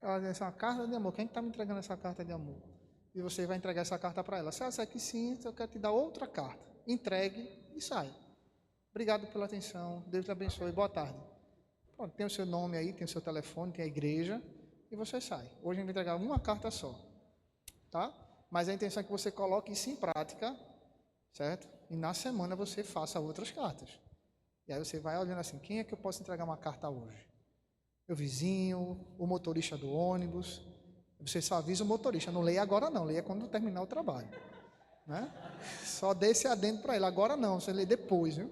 ela diz, uma carta de amor. Quem está me entregando essa carta de amor? E você vai entregar essa carta para ela. Se ela disser que sim, eu quero te dar outra carta. Entregue e sai. Obrigado pela atenção. Deus te abençoe. Boa tarde. Pronto, tem o seu nome aí, tem o seu telefone, tem a igreja. E você sai. Hoje a gente vai entregar uma carta só. Tá? Mas a intenção é que você coloque isso em prática. Certo? E na semana você faça outras cartas. E aí você vai olhando assim, quem é que eu posso entregar uma carta hoje? Meu vizinho, o motorista do ônibus. Você só avisa o motorista, não leia agora não, leia quando terminar o trabalho. Né? Só dê esse adendo para ele, agora não, você lê depois, viu?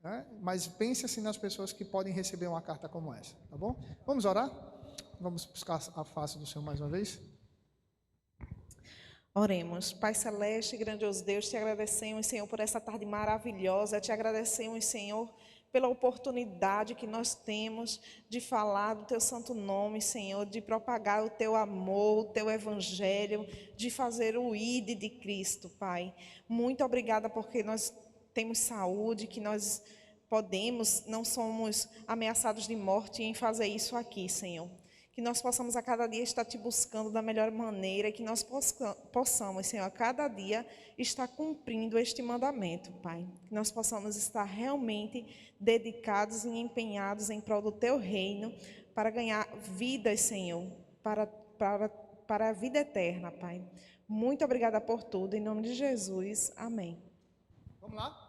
Né? Mas pense assim nas pessoas que podem receber uma carta como essa, tá bom? Vamos orar? Vamos buscar a face do Senhor mais uma vez? Oremos. Pai Celeste, grandioso Deus, te agradecemos, Senhor, por essa tarde maravilhosa, te agradecemos, Senhor, pela oportunidade que nós temos de falar do Teu santo nome, Senhor, de propagar o Teu amor, o Teu evangelho, de fazer o ID de Cristo, Pai. Muito obrigada porque nós temos saúde, que nós podemos, não somos ameaçados de morte em fazer isso aqui, Senhor. Que nós possamos a cada dia estar Te buscando da melhor maneira, que nós possamos, Senhor, a cada dia estar cumprindo este mandamento, Pai. Que nós possamos estar realmente dedicados e empenhados em prol do Teu reino, para ganhar vidas, Senhor, para a vida eterna, Pai. Muito obrigada por tudo, em nome de Jesus. Amém. Vamos lá?